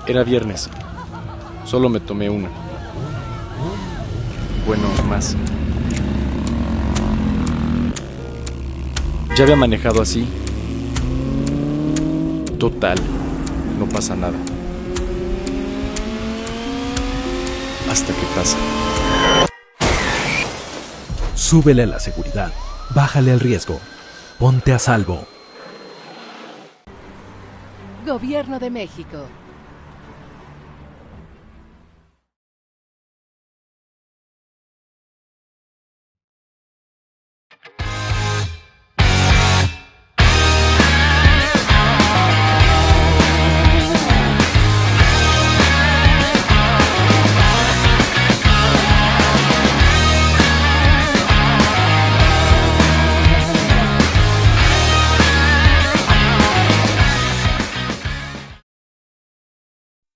Era viernes. Solo me tomé una. Bueno, más. Ya había manejado así. Total, no pasa nada. Hasta que pasa. Súbele a la seguridad, bájale al riesgo, ponte a salvo. Gobierno de México.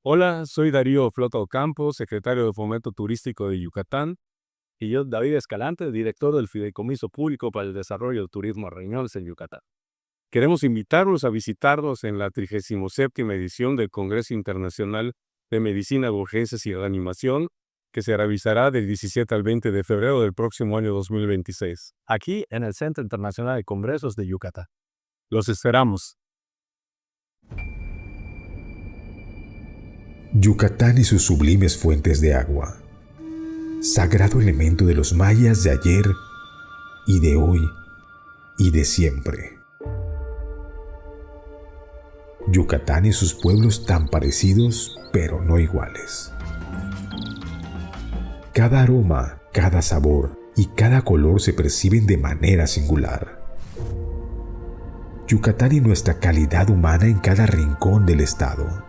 Hola, soy Darío Flota Ocampo, secretario de Fomento Turístico de Yucatán. Y yo, David Escalante, director del Fideicomiso Público para el Desarrollo del Turismo a Reuniones en Yucatán. Queremos invitarlos a visitarnos en la 37ª edición del Congreso Internacional de Medicina de Urgencias y Reanimación, que se realizará del 17 al 20 de febrero del próximo año 2026, aquí en el Centro Internacional de Congresos de Yucatán. Los esperamos. Yucatán y sus sublimes fuentes de agua, sagrado elemento de los mayas de ayer y de hoy y de siempre. Yucatán y sus pueblos tan parecidos, pero no iguales. Cada aroma, cada sabor y cada color se perciben de manera singular. Yucatán y nuestra calidad humana en cada rincón del estado.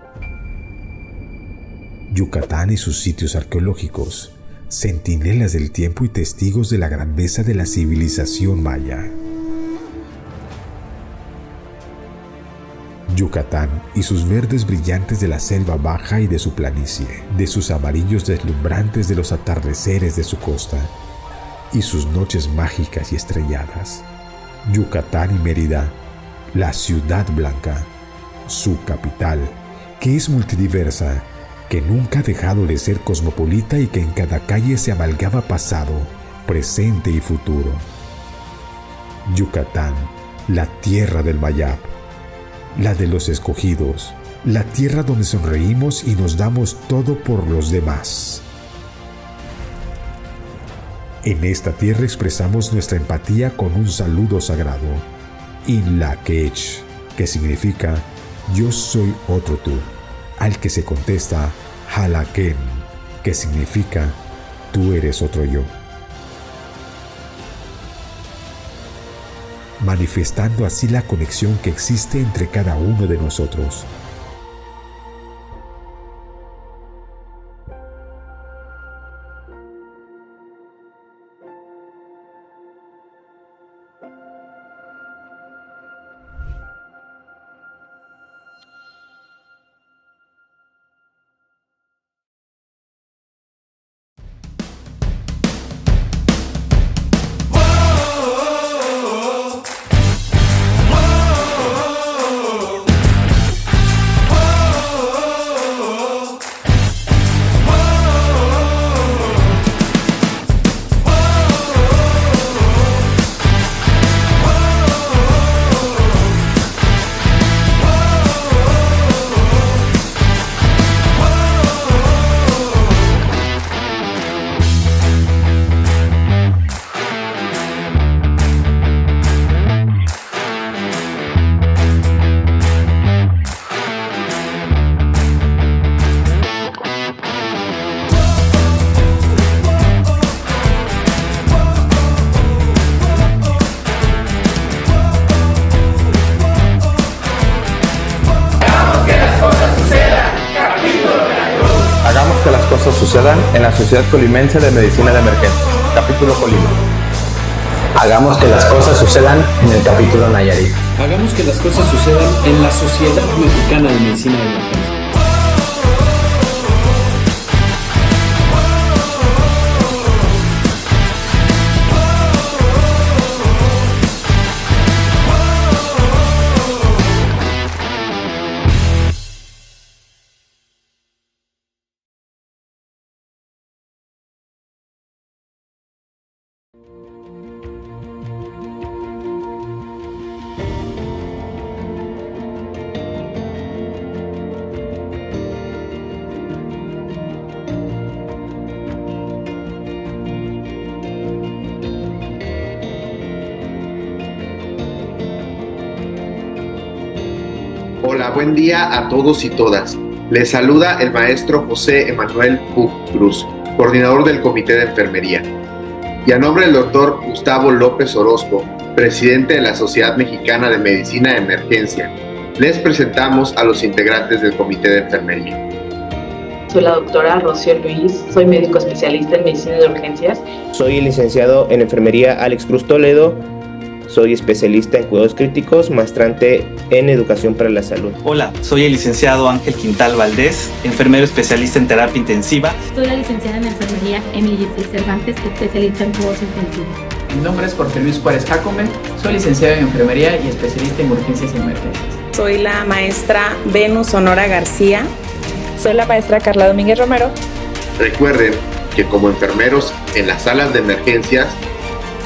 Yucatán y sus sitios arqueológicos, centinelas del tiempo y testigos de la grandeza de la civilización maya. Yucatán y sus verdes brillantes de la selva baja y de su planicie, de sus amarillos deslumbrantes de los atardeceres de su costa y sus noches mágicas y estrelladas. Yucatán y Mérida, la ciudad blanca, su capital, que es multidiversa, que nunca ha dejado de ser cosmopolita y que en cada calle se amalgama pasado, presente y futuro. Yucatán, la tierra del Mayab, la de los escogidos, la tierra donde sonreímos y nos damos todo por los demás. En esta tierra expresamos nuestra empatía con un saludo sagrado, Inlaquech, que significa yo soy otro tú, al que se contesta Halaken, que significa tú eres otro yo. Manifestando así la conexión que existe entre cada uno de nosotros. Hagamos que las cosas sucedan en la Sociedad Colimense de Medicina de Emergencia, capítulo Colima. Hagamos que las cosas sucedan en el capítulo Nayarit. Hagamos que las cosas sucedan en la Sociedad Mexicana de Medicina de Emergencia. Hola, buen día a todos y todas. Les saluda el maestro José Emanuel Puc Cruz, coordinador del Comité de Enfermería. Y a nombre del doctor Gustavo López Orozco, presidente de la Sociedad Mexicana de Medicina de Emergencia, les presentamos a los integrantes del Comité de Enfermería. Soy la doctora Rocío Luis, soy médico especialista en medicina de urgencias. Soy el licenciado en enfermería Alex Cruz Toledo. Soy especialista en cuidados críticos, maestrante en educación para la salud. Hola, soy el licenciado Ángel Quintal Valdés, enfermero especialista en terapia intensiva. Soy la licenciada en enfermería Emily Cervantes, especialista en cuidados intensivos. Mi nombre es Jorge Luis Juárez Jacome, soy licenciado en enfermería y especialista en urgencias y emergencias. Soy la maestra Venus Honora García. Soy la maestra Carla Domínguez Romero. Recuerden que como enfermeros en las salas de emergencias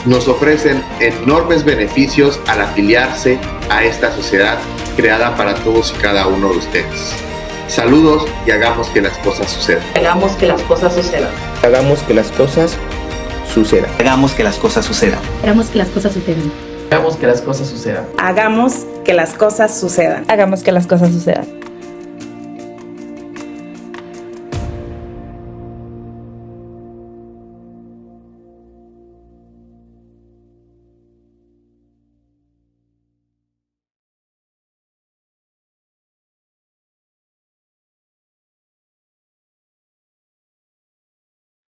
nos ofrecen enormes beneficios al afiliarse a esta sociedad creada para todos y cada uno de ustedes. Saludos y hagamos que las cosas sucedan. Hagamos que las cosas sucedan. Hagamos que las cosas sucedan. Hagamos que las cosas sucedan. Hagamos que las cosas sucedan. Hagamos que las cosas sucedan. Hagamos que las cosas sucedan. Hagamos que las cosas sucedan.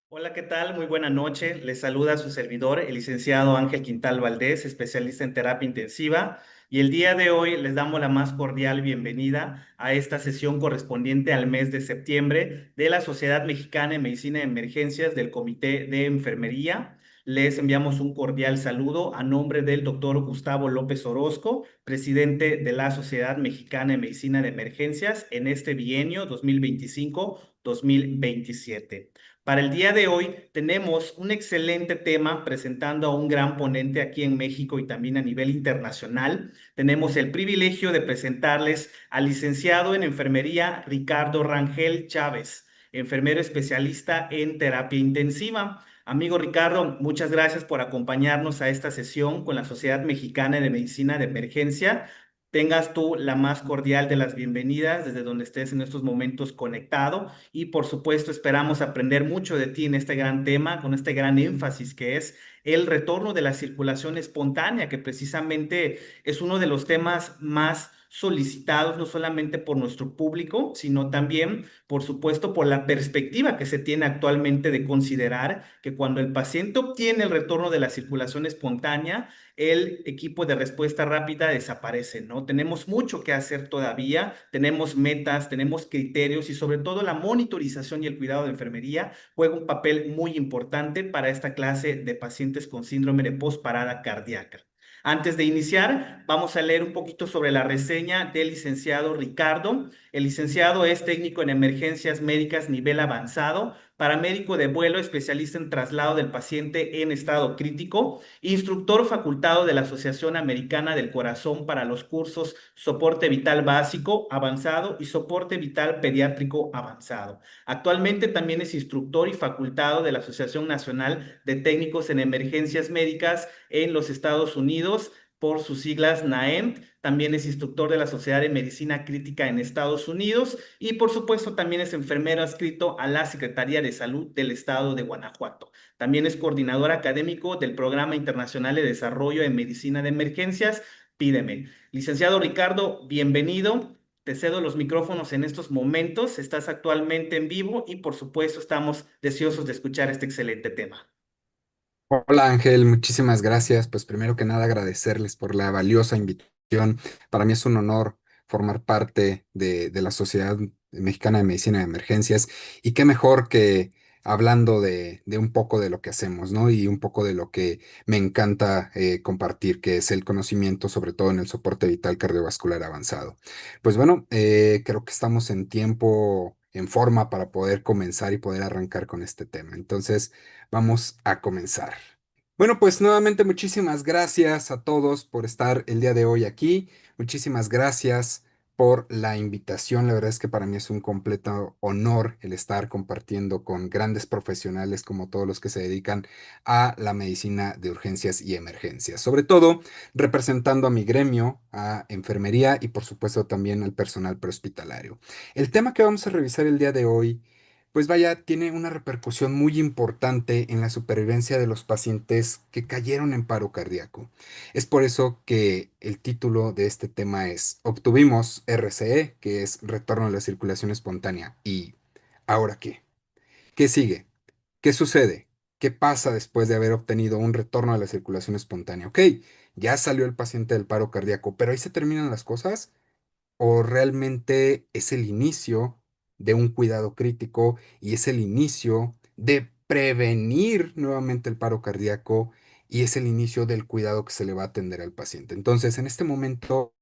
Hola, ¿qué tal? Muy buena noche. Les saluda su servidor, el licenciado Ángel Quintal Valdés, especialista en terapia intensiva. Y el día de hoy les damos la más cordial bienvenida a esta sesión correspondiente al mes de septiembre de la Sociedad Mexicana de Medicina de Emergencias del Comité de Enfermería. Les enviamos un cordial saludo a nombre del doctor Gustavo López Orozco, presidente de la Sociedad Mexicana de Medicina de Emergencias en este bienio 2025-2027. Para el día de hoy tenemos un excelente tema presentando a un gran ponente aquí en México y también a nivel internacional. Tenemos el privilegio de presentarles al licenciado en enfermería Ricardo Rangel Chávez, enfermero especialista en terapia intensiva. Amigo Ricardo, muchas gracias por acompañarnos a esta sesión con la Sociedad Mexicana de Medicina de Emergencia. Tengas tú la más cordial de las bienvenidas desde donde estés en estos momentos conectado y por supuesto esperamos aprender mucho de ti en este gran tema, con este gran énfasis que es el retorno de la circulación espontánea, que precisamente es uno de los temas más solicitados no solamente por nuestro público, sino también, por supuesto, por la perspectiva que se tiene actualmente de considerar que cuando el paciente obtiene el retorno de la circulación espontánea, el equipo de respuesta rápida desaparece, ¿no? Tenemos mucho que hacer todavía, tenemos metas, tenemos criterios y sobre todo la monitorización y el cuidado de enfermería juega un papel muy importante para esta clase de pacientes con síndrome de posparada cardíaca. Antes de iniciar, vamos a leer un poquito sobre la reseña del licenciado Ricardo. El licenciado es técnico en emergencias médicas nivel avanzado, paramédico de vuelo, especialista en traslado del paciente en estado crítico, instructor facultado de la Asociación Americana del Corazón para los cursos Soporte Vital Básico Avanzado y Soporte Vital Pediátrico Avanzado. Actualmente también es instructor y facultado de la Asociación Nacional de Técnicos en Emergencias Médicas en los Estados Unidos, por sus siglas NAEM. También es instructor de la Sociedad de Medicina Crítica en Estados Unidos y por supuesto también es enfermero adscrito a la Secretaría de Salud del Estado de Guanajuato. También es coordinador académico del Programa Internacional de Desarrollo en Medicina de Emergencias, PIDEME. Licenciado Ricardo, bienvenido. Te cedo los micrófonos en estos momentos. Estás actualmente en vivo y por supuesto estamos deseosos de escuchar este excelente tema. Hola Ángel, muchísimas gracias. Pues primero que nada agradecerles por la valiosa invitación. Para mí es un honor formar parte de la Sociedad Mexicana de Medicina de Emergencias y qué mejor que hablando de un poco de lo que hacemos, ¿no? Y un poco de lo que me encanta compartir, que es el conocimiento, sobre todo en el soporte vital cardiovascular avanzado. Pues bueno, creo que estamos en tiempo, en forma para poder comenzar y poder arrancar con este tema. Entonces, vamos a comenzar. Bueno, pues nuevamente muchísimas gracias a todos por estar el día de hoy aquí. Muchísimas gracias por la invitación. La verdad es que para mí es un completo honor el estar compartiendo con grandes profesionales como todos los que se dedican a la medicina de urgencias y emergencias. Sobre todo representando a mi gremio, a enfermería y por supuesto también al personal prehospitalario. El tema que vamos a revisar el día de hoy, pues vaya, tiene una repercusión muy importante en la supervivencia de los pacientes que cayeron en paro cardíaco. Es por eso que el título de este tema es Obtuvimos RCE, que es retorno a la circulación espontánea. ¿Y ahora qué? ¿Qué sigue? ¿Qué sucede? ¿Qué pasa después de haber obtenido un retorno a la circulación espontánea? Ok, ya salió el paciente del paro cardíaco, pero ahí se terminan las cosas. ¿O realmente es el inicio de un cuidado crítico y es el inicio de prevenir nuevamente el paro cardíaco y es el inicio del cuidado que se le va a atender al paciente? Entonces, en este momento,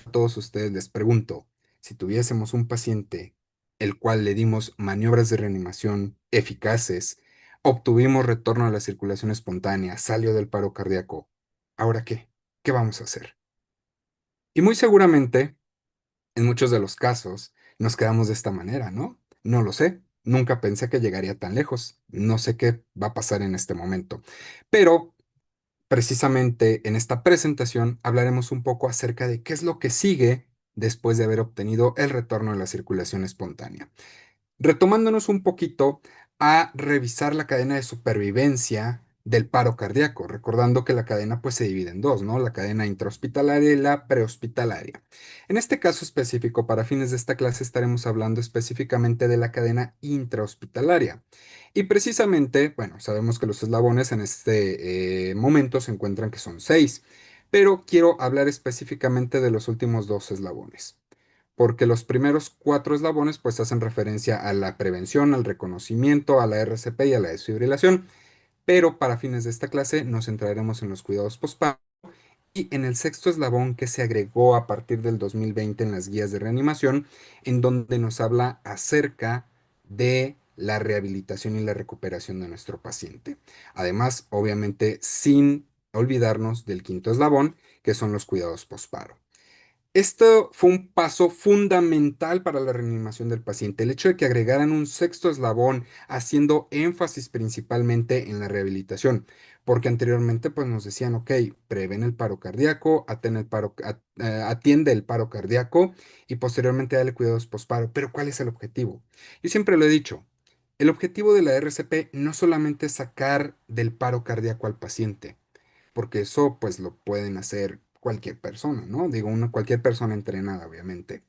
a todos ustedes les pregunto, si tuviésemos un paciente el cual le dimos maniobras de reanimación eficaces, obtuvimos retorno a la circulación espontánea, salió del paro cardíaco, ¿ahora qué? ¿Qué vamos a hacer? Y muy seguramente en muchos de los casos nos quedamos de esta manera, ¿no? No lo sé, nunca pensé que llegaría tan lejos, no sé qué va a pasar en este momento, pero precisamente en esta presentación hablaremos un poco acerca de qué es lo que sigue después de haber obtenido el retorno a la circulación espontánea, retomándonos un poquito a revisar la cadena de supervivencia del paro cardíaco, recordando que la cadena pues se divide en dos, ¿no? La cadena intrahospitalaria y la prehospitalaria. En este caso específico, para fines de esta clase, estaremos hablando específicamente de la cadena intrahospitalaria. Y precisamente, bueno, sabemos que los eslabones en este momento se encuentran que son 6, pero quiero hablar específicamente de los últimos 2 eslabones, porque los primeros 4 eslabones pues hacen referencia a la prevención, al reconocimiento, a la RCP y a la desfibrilación, pero para fines de esta clase nos centraremos en los cuidados postparo y en el sexto eslabón que se agregó a partir del 2020 en las guías de reanimación, en donde nos habla acerca de la rehabilitación y la recuperación de nuestro paciente. Además, obviamente, sin olvidarnos del quinto eslabón, que son los cuidados postparo. Esto fue un paso fundamental para la reanimación del paciente, el hecho de que agregaran un sexto eslabón, haciendo énfasis principalmente en la rehabilitación, porque anteriormente pues nos decían, ok, prevén el paro cardíaco, atiende el paro cardíaco y posteriormente dale cuidados posparo, pero ¿cuál es el objetivo? Yo siempre lo he dicho, el objetivo de la RCP no solamente es sacar del paro cardíaco al paciente, porque eso pues lo pueden hacer cualquier persona, ¿no? Digo, cualquier persona entrenada, obviamente.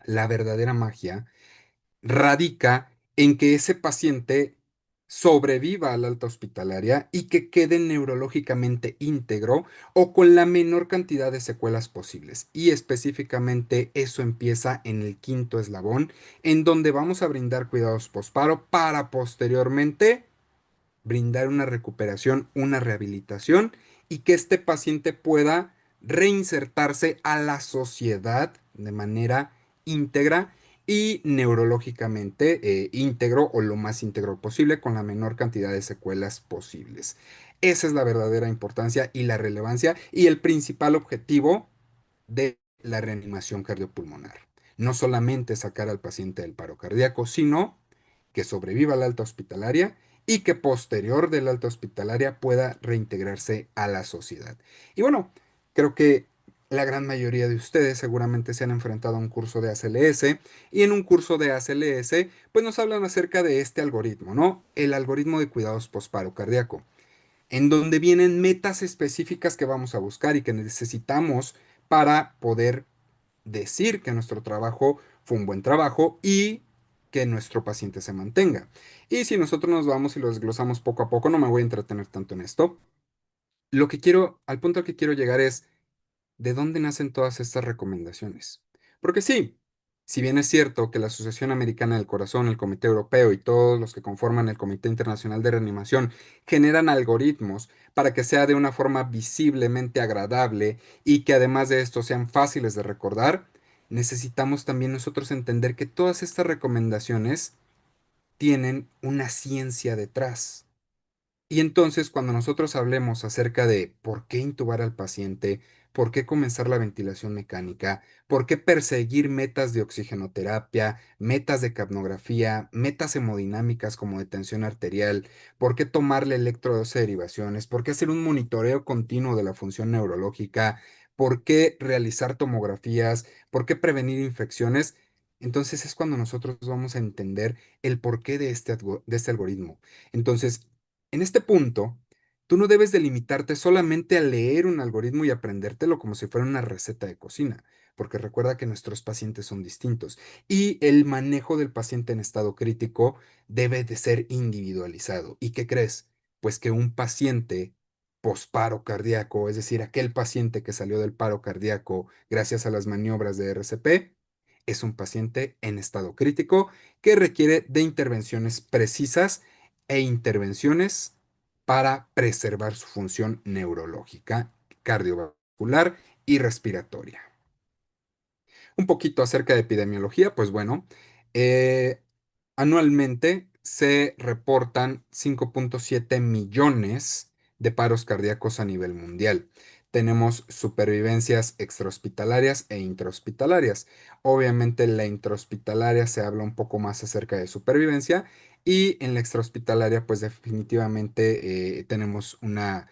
La verdadera magia radica en que ese paciente sobreviva a la alta hospitalaria y que quede neurológicamente íntegro o con la menor cantidad de secuelas posibles. Y específicamente eso empieza en el quinto eslabón, en donde vamos a brindar cuidados posparo para posteriormente brindar una recuperación, una rehabilitación y que este paciente pueda reinsertarse a la sociedad de manera íntegra y neurológicamente íntegro o lo más íntegro posible con la menor cantidad de secuelas posibles. Esa es la verdadera importancia y la relevancia y el principal objetivo de la reanimación cardiopulmonar. No solamente sacar al paciente del paro cardíaco, sino que sobreviva a la alta hospitalaria y que posterior de la alta hospitalaria pueda reintegrarse a la sociedad. Y bueno, creo que la gran mayoría de ustedes seguramente se han enfrentado a un curso de ACLS y en un curso de ACLS pues nos hablan acerca de este algoritmo, ¿no? El algoritmo de cuidados posparo cardíaco, en donde vienen metas específicas que vamos a buscar y que necesitamos para poder decir que nuestro trabajo fue un buen trabajo y que nuestro paciente se mantenga. Y si nosotros nos vamos y lo desglosamos poco a poco, no me voy a entretener tanto en esto. Al punto al que quiero llegar es, ¿de dónde nacen todas estas recomendaciones? Porque sí, si bien es cierto que la Asociación Americana del Corazón, el Comité Europeo y todos los que conforman el Comité Internacional de Reanimación generan algoritmos para que sea de una forma visiblemente agradable y que además de esto sean fáciles de recordar, necesitamos también nosotros entender que todas estas recomendaciones tienen una ciencia detrás. Y entonces, cuando nosotros hablemos acerca de por qué intubar al paciente, ¿Por qué comenzar la ventilación mecánica? ¿Por qué perseguir metas de oxigenoterapia, metas de capnografía, metas hemodinámicas como de tensión arterial? ¿Por qué tomarle electrodos de derivaciones? ¿Por qué hacer un monitoreo continuo de la función neurológica? ¿Por qué realizar tomografías? ¿Por qué prevenir infecciones? Entonces es cuando nosotros vamos a entender el porqué de de este algoritmo. Entonces, en este punto, tú no debes de limitarte solamente a leer un algoritmo y aprendértelo como si fuera una receta de cocina, porque recuerda que nuestros pacientes son distintos y el manejo del paciente en estado crítico debe de ser individualizado. ¿Y qué crees? Pues que un paciente posparo cardíaco, es decir, aquel paciente que salió del paro cardíaco gracias a las maniobras de RCP, es un paciente en estado crítico que requiere de intervenciones precisas e intervenciones para preservar su función neurológica, cardiovascular y respiratoria. Un poquito acerca de epidemiología, pues bueno, eh, anualmente se reportan 5.7 millones de paros cardíacos a nivel mundial. Tenemos supervivencias extrahospitalarias e intrahospitalarias. Obviamente la intrahospitalaria se habla un poco más acerca de supervivencia y en la extrahospitalaria pues definitivamente tenemos una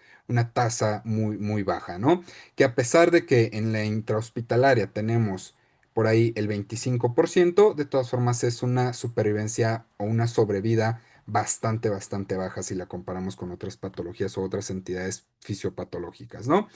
tasa muy baja, ¿no? Que a pesar de que en la intrahospitalaria tenemos por ahí el 25%, de todas formas es una supervivencia o una sobrevida bastante baja si la comparamos con otras patologías o otras entidades fisiopatológicas, ¿no?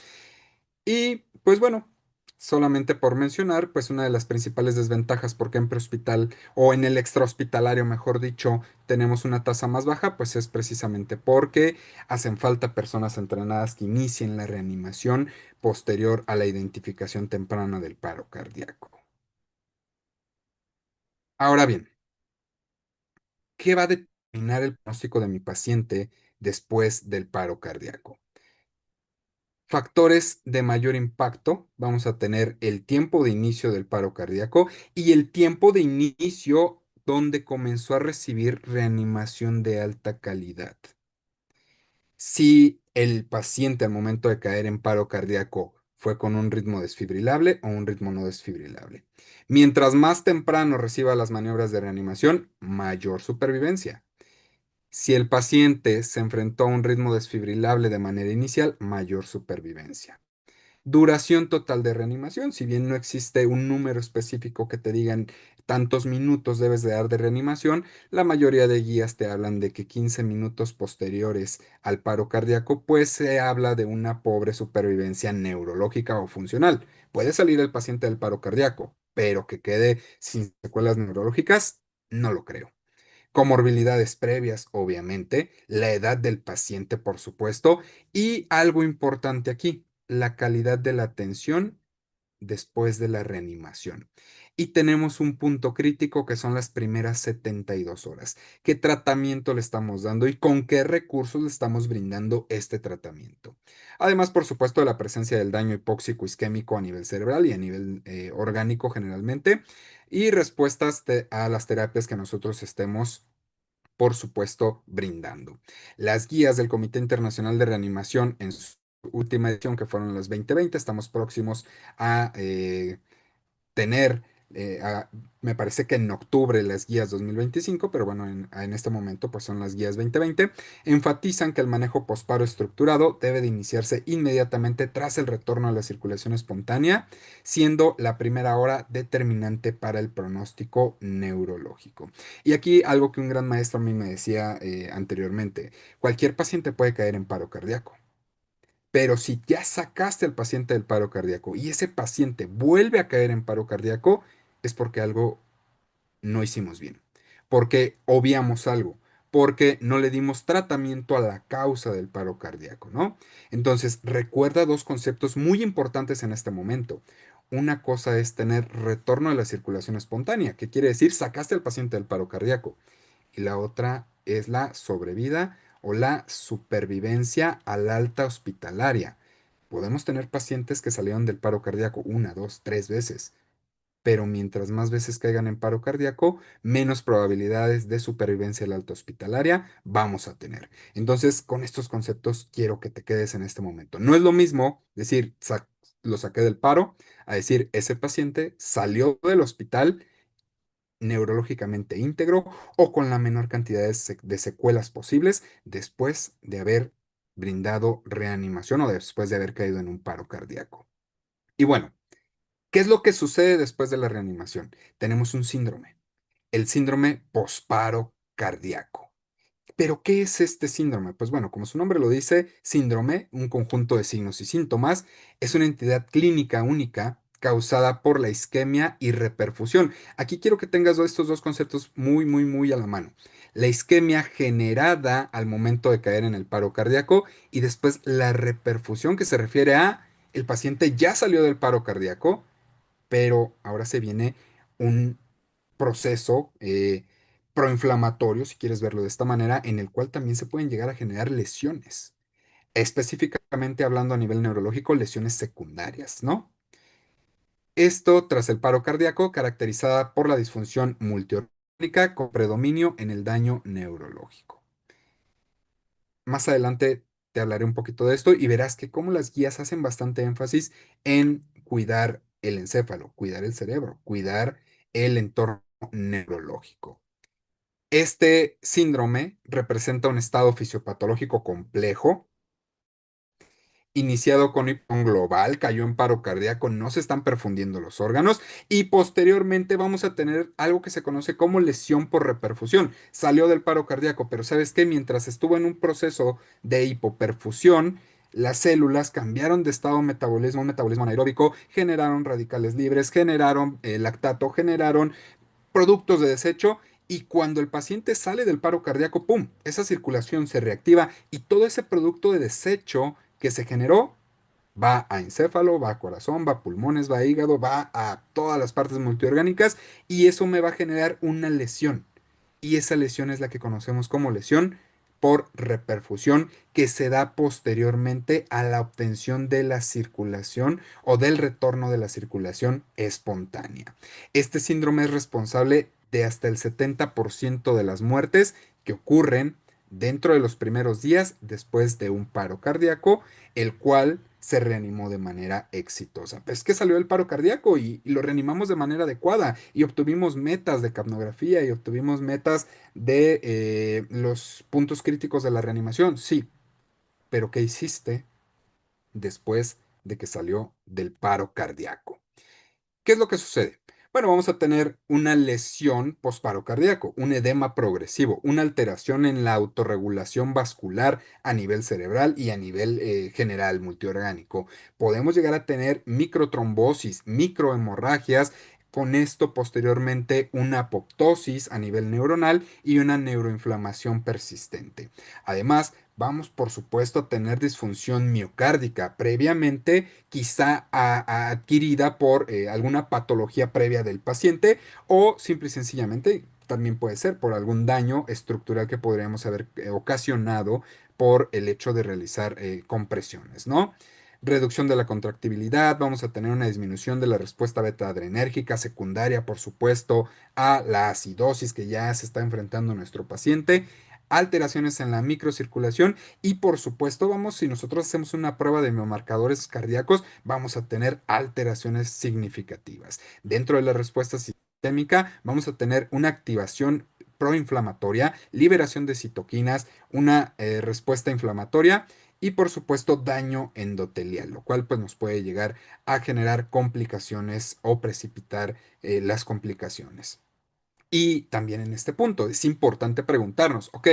Y pues bueno, solamente por mencionar, pues una de las principales desventajas porque en prehospital o en el extrahospitalario, mejor dicho, tenemos una tasa más baja, pues es precisamente porque hacen falta personas entrenadas que inicien la reanimación posterior a la identificación temprana del paro cardíaco. Ahora bien, ¿qué va a determinar el pronóstico de mi paciente después del paro cardíaco? Factores de mayor impacto, vamos a tener el tiempo de inicio del paro cardíaco y el tiempo de inicio donde comenzó a recibir reanimación de alta calidad. Si el paciente al momento de caer en paro cardíaco fue con un ritmo desfibrilable o un ritmo no desfibrilable. Mientras más temprano reciba las maniobras de reanimación, mayor supervivencia. Si el paciente se enfrentó a un ritmo desfibrilable de manera inicial, mayor supervivencia. Duración total de reanimación, si bien no existe un número específico que te digan tantos minutos debes de dar de reanimación, la mayoría de guías te hablan de que 15 minutos posteriores al paro cardíaco, pues se habla de una pobre supervivencia neurológica o funcional. Puede salir el paciente del paro cardíaco, pero que quede sin secuelas neurológicas, no lo creo. Comorbilidades previas, obviamente, la edad del paciente, por supuesto, y algo importante aquí, la calidad de la atención después de la reanimación. Y tenemos un punto crítico que son las primeras 72 horas. ¿Qué tratamiento le estamos dando y con qué recursos le estamos brindando este tratamiento? Además, por supuesto, de la presencia del daño hipóxico isquémico a nivel cerebral y a nivel orgánico generalmente, y respuestas a las terapias que nosotros estemos por supuesto, brindando. Las guías del Comité Internacional de Reanimación en su última edición, que fueron las 2020, estamos próximos a tener, me parece que en octubre las guías 2025, pero bueno, en este momento pues son las guías 2020, enfatizan que el manejo posparo estructurado debe de iniciarse inmediatamente tras el retorno a la circulación espontánea, siendo la primera hora determinante para el pronóstico neurológico. Y aquí algo que un gran maestro a mí me decía anteriormente, cualquier paciente puede caer en paro cardíaco. Pero si ya sacaste al paciente del paro cardíaco y ese paciente vuelve a caer en paro cardíaco, es porque algo no hicimos bien, porque obviamos algo, porque no le dimos tratamiento a la causa del paro cardíaco, ¿no? Entonces, recuerda dos conceptos muy importantes en este momento. Una cosa es tener retorno a la circulación espontánea, que quiere decir sacaste al paciente del paro cardíaco, y la otra es la sobrevida o la supervivencia al alta hospitalaria. Podemos tener pacientes que salieron del paro cardíaco una, dos, tres veces, pero mientras más veces caigan en paro cardíaco, menos probabilidades de supervivencia al alta hospitalaria vamos a tener. Entonces, con estos conceptos quiero que te quedes en este momento. No es lo mismo decir, lo saqué del paro, a decir, ese paciente salió del hospital neurológicamente íntegro o con la menor cantidad de secuelas posibles después de haber brindado reanimación o después de haber caído en un paro cardíaco. Y bueno, ¿qué es lo que sucede después de la reanimación? Tenemos un síndrome, el síndrome posparo cardíaco. ¿Pero qué es este síndrome? Pues bueno, como su nombre lo dice, síndrome, un conjunto de signos y síntomas, es una entidad clínica única causada por la isquemia y reperfusión. Aquí quiero que tengas estos dos conceptos muy a la mano. La isquemia generada al momento de caer en el paro cardíaco y después la reperfusión que se refiere a el paciente ya salió del paro cardíaco, pero ahora se viene un proceso proinflamatorio, si quieres verlo de esta manera, en el cual también se pueden llegar a generar lesiones. Específicamente hablando a nivel neurológico, lesiones secundarias, ¿no? Esto tras el paro cardíaco, caracterizada por la disfunción multiorgánica con predominio en el daño neurológico. Más adelante te hablaré un poquito de esto y verás que cómo las guías hacen bastante énfasis en cuidar el encéfalo, cuidar el cerebro, cuidar el entorno neurológico. Este síndrome representa un estado fisiopatológico complejo, iniciado con hipón global, cayó en paro cardíaco, no se están perfundiendo los órganos y posteriormente vamos a tener algo que se conoce como lesión por reperfusión. Salió del paro cardíaco, pero ¿sabes qué? Mientras estuvo en un proceso de hipoperfusión, las células cambiaron de estado metabolismo, un metabolismo anaeróbico, generaron radicales libres, generaron lactato, generaron productos de desecho y cuando el paciente sale del paro cardíaco, ¡pum!, esa circulación se reactiva y todo ese producto de desecho que se generó va a encéfalo, va a corazón, va a pulmones, va a hígado, va a todas las partes multiorgánicas y eso me va a generar una lesión. Y esa lesión es la que conocemos como lesión por reperfusión que se da posteriormente a la obtención de la circulación o del retorno de la circulación espontánea. Este síndrome es responsable de hasta el 70% de las muertes que ocurren dentro de los primeros días después de un paro cardíaco, el cual se reanimó de manera exitosa. Pues es que salió el paro cardíaco y lo reanimamos de manera adecuada y obtuvimos metas de capnografía y obtuvimos metas de los puntos críticos de la reanimación. Sí, pero ¿qué hiciste después de que salió del paro cardíaco? ¿Qué es lo que sucede? Bueno, vamos a tener una lesión posparo cardíaco, un edema progresivo, una alteración en la autorregulación vascular a nivel cerebral y a nivel general multiorgánico. Podemos llegar a tener microtrombosis, microhemorragias, con esto posteriormente una apoptosis a nivel neuronal y una neuroinflamación persistente. Además, vamos por supuesto a tener disfunción miocárdica previamente quizá adquirida por alguna patología previa del paciente o simple y sencillamente también puede ser por algún daño estructural que podríamos haber ocasionado por el hecho de realizar compresiones, ¿no? Reducción de la contractibilidad, vamos a tener una disminución de la respuesta beta adrenérgica secundaria, por supuesto, a la acidosis que ya se está enfrentando nuestro paciente, alteraciones en la microcirculación y por supuesto si nosotros hacemos una prueba de biomarcadores cardíacos, vamos a tener alteraciones significativas. Dentro de la respuesta sistémica vamos a tener una activación proinflamatoria, liberación de citoquinas, una respuesta inflamatoria y por supuesto daño endotelial, lo cual pues nos puede llegar a generar complicaciones o precipitar las complicaciones. Y también en este punto es importante preguntarnos, ok,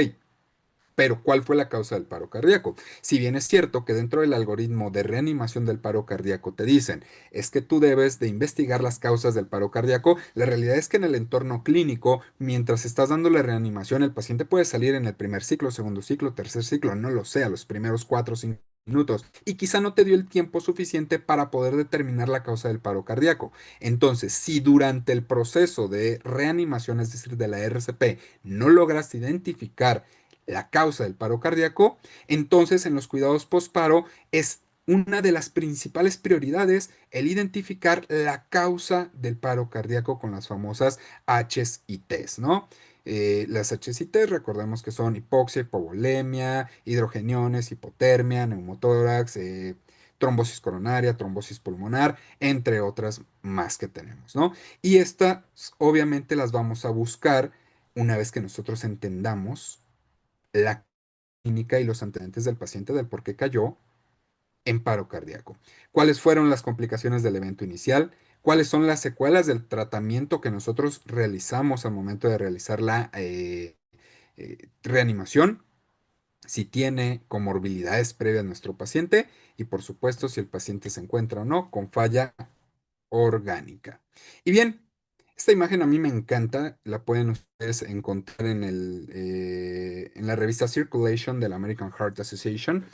pero ¿cuál fue la causa del paro cardíaco? Si bien es cierto que dentro del algoritmo de reanimación del paro cardíaco te dicen es que tú debes de investigar las causas del paro cardíaco, la realidad es que en el entorno clínico, mientras estás dando la reanimación, el paciente puede salir en el primer ciclo, segundo ciclo, tercer ciclo, no lo sé, a los primeros 4 o 5 minutos y quizá no te dio el tiempo suficiente para poder determinar la causa del paro cardíaco. Entonces, si durante el proceso de reanimación, es decir, de la RCP, no logras identificar la causa del paro cardíaco, entonces en los cuidados postparo es una de las principales prioridades el identificar la causa del paro cardíaco con las famosas Hs y Ts, ¿no? Las Hs y Ts recordemos que son hipoxia, hipovolemia, hidrogeniones, hipotermia, neumotórax, trombosis coronaria, trombosis pulmonar, entre otras más que tenemos, ¿no? Y estas obviamente las vamos a buscar una vez que nosotros entendamos la clínica y los antecedentes del paciente del por qué cayó en paro cardíaco. ¿Cuáles fueron las complicaciones del evento inicial? ¿Cuáles son las secuelas del tratamiento que nosotros realizamos al momento de realizar la reanimación? Si tiene comorbilidades previas a nuestro paciente y por supuesto si el paciente se encuentra o no con falla orgánica. Y bien, esta imagen a mí me encanta, la pueden ustedes encontrar en la revista Circulation de la American Heart Association,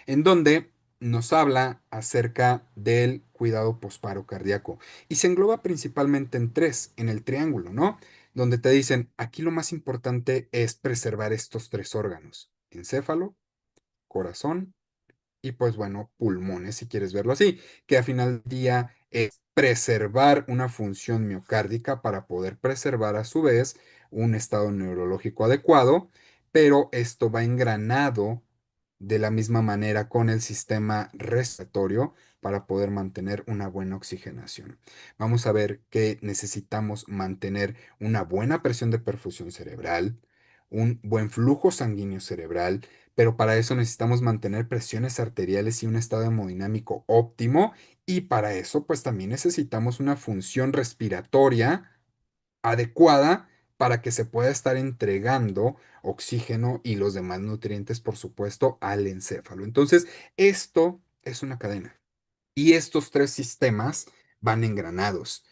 en donde nos habla acerca del cuidado posparo cardíaco y se engloba principalmente en tres, en el triángulo, ¿no? Donde te dicen, aquí lo más importante es preservar estos tres órganos, encéfalo, corazón y pues bueno, pulmones, si quieres verlo así, que al final del día es preservar una función miocárdica para poder preservar a su vez un estado neurológico adecuado, pero esto va engranado de la misma manera con el sistema respiratorio para poder mantener una buena oxigenación. Vamos a ver que necesitamos mantener una buena presión de perfusión cerebral, un buen flujo sanguíneo cerebral, pero para eso necesitamos mantener presiones arteriales y un estado hemodinámico óptimo, y para eso pues también necesitamos una función respiratoria adecuada para que se pueda estar entregando oxígeno y los demás nutrientes, por supuesto, al encéfalo. Entonces, esto es una cadena. Y estos tres sistemas van engranados: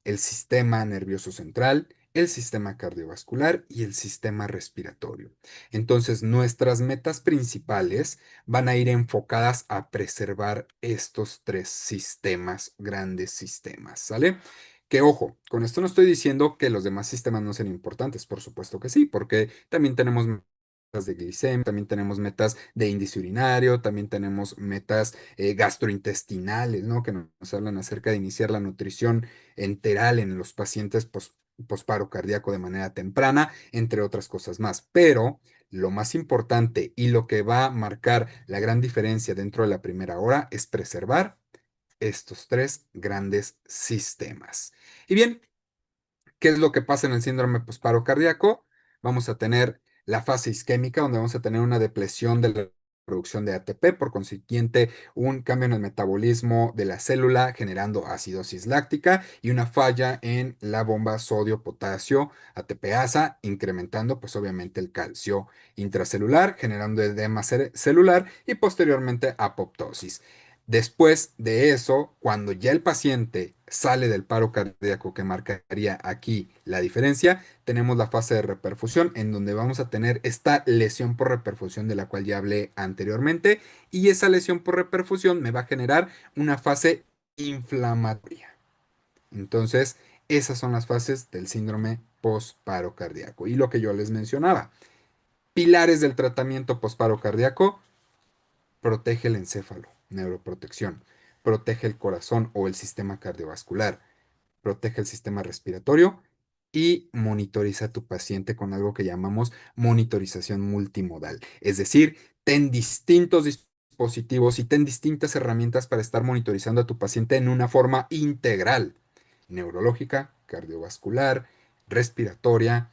el sistema nervioso central, el sistema cardiovascular y el sistema respiratorio. Entonces, nuestras metas principales van a ir enfocadas a preservar estos tres sistemas, grandes sistemas, ¿sale? Que ojo, con esto no estoy diciendo que los demás sistemas no sean importantes, por supuesto que sí, porque también tenemos metas de glicemia, también tenemos metas de índice urinario, también tenemos metas gastrointestinales, ¿no? Que nos hablan acerca de iniciar la nutrición enteral en los pacientes posparo cardíaco de manera temprana, entre otras cosas más. Pero lo más importante y lo que va a marcar la gran diferencia dentro de la primera hora es preservar estos tres grandes sistemas. Y bien, ¿qué es lo que pasa en el síndrome posparo cardíaco? Vamos a tener la fase isquémica, donde vamos a tener una depresión de la producción de ATP, por consiguiente, un cambio en el metabolismo de la célula generando acidosis láctica y una falla en la bomba sodio-potasio ATPasa, incrementando pues obviamente el calcio intracelular, generando edema celular y posteriormente apoptosis. Después de eso, cuando ya el paciente sale del paro cardíaco, que marcaría aquí la diferencia, tenemos la fase de reperfusión, en donde vamos a tener esta lesión por reperfusión de la cual ya hablé anteriormente, y esa lesión por reperfusión me va a generar una fase inflamatoria. Entonces, esas son las fases del síndrome posparo cardíaco. Y lo que yo les mencionaba, pilares del tratamiento posparo cardíaco: protege el encéfalo, neuroprotección; protege el corazón o el sistema cardiovascular; protege el sistema respiratorio; y monitoriza a tu paciente con algo que llamamos monitorización multimodal. Es decir, ten distintos dispositivos y ten distintas herramientas para estar monitorizando a tu paciente en una forma integral: neurológica, cardiovascular, respiratoria,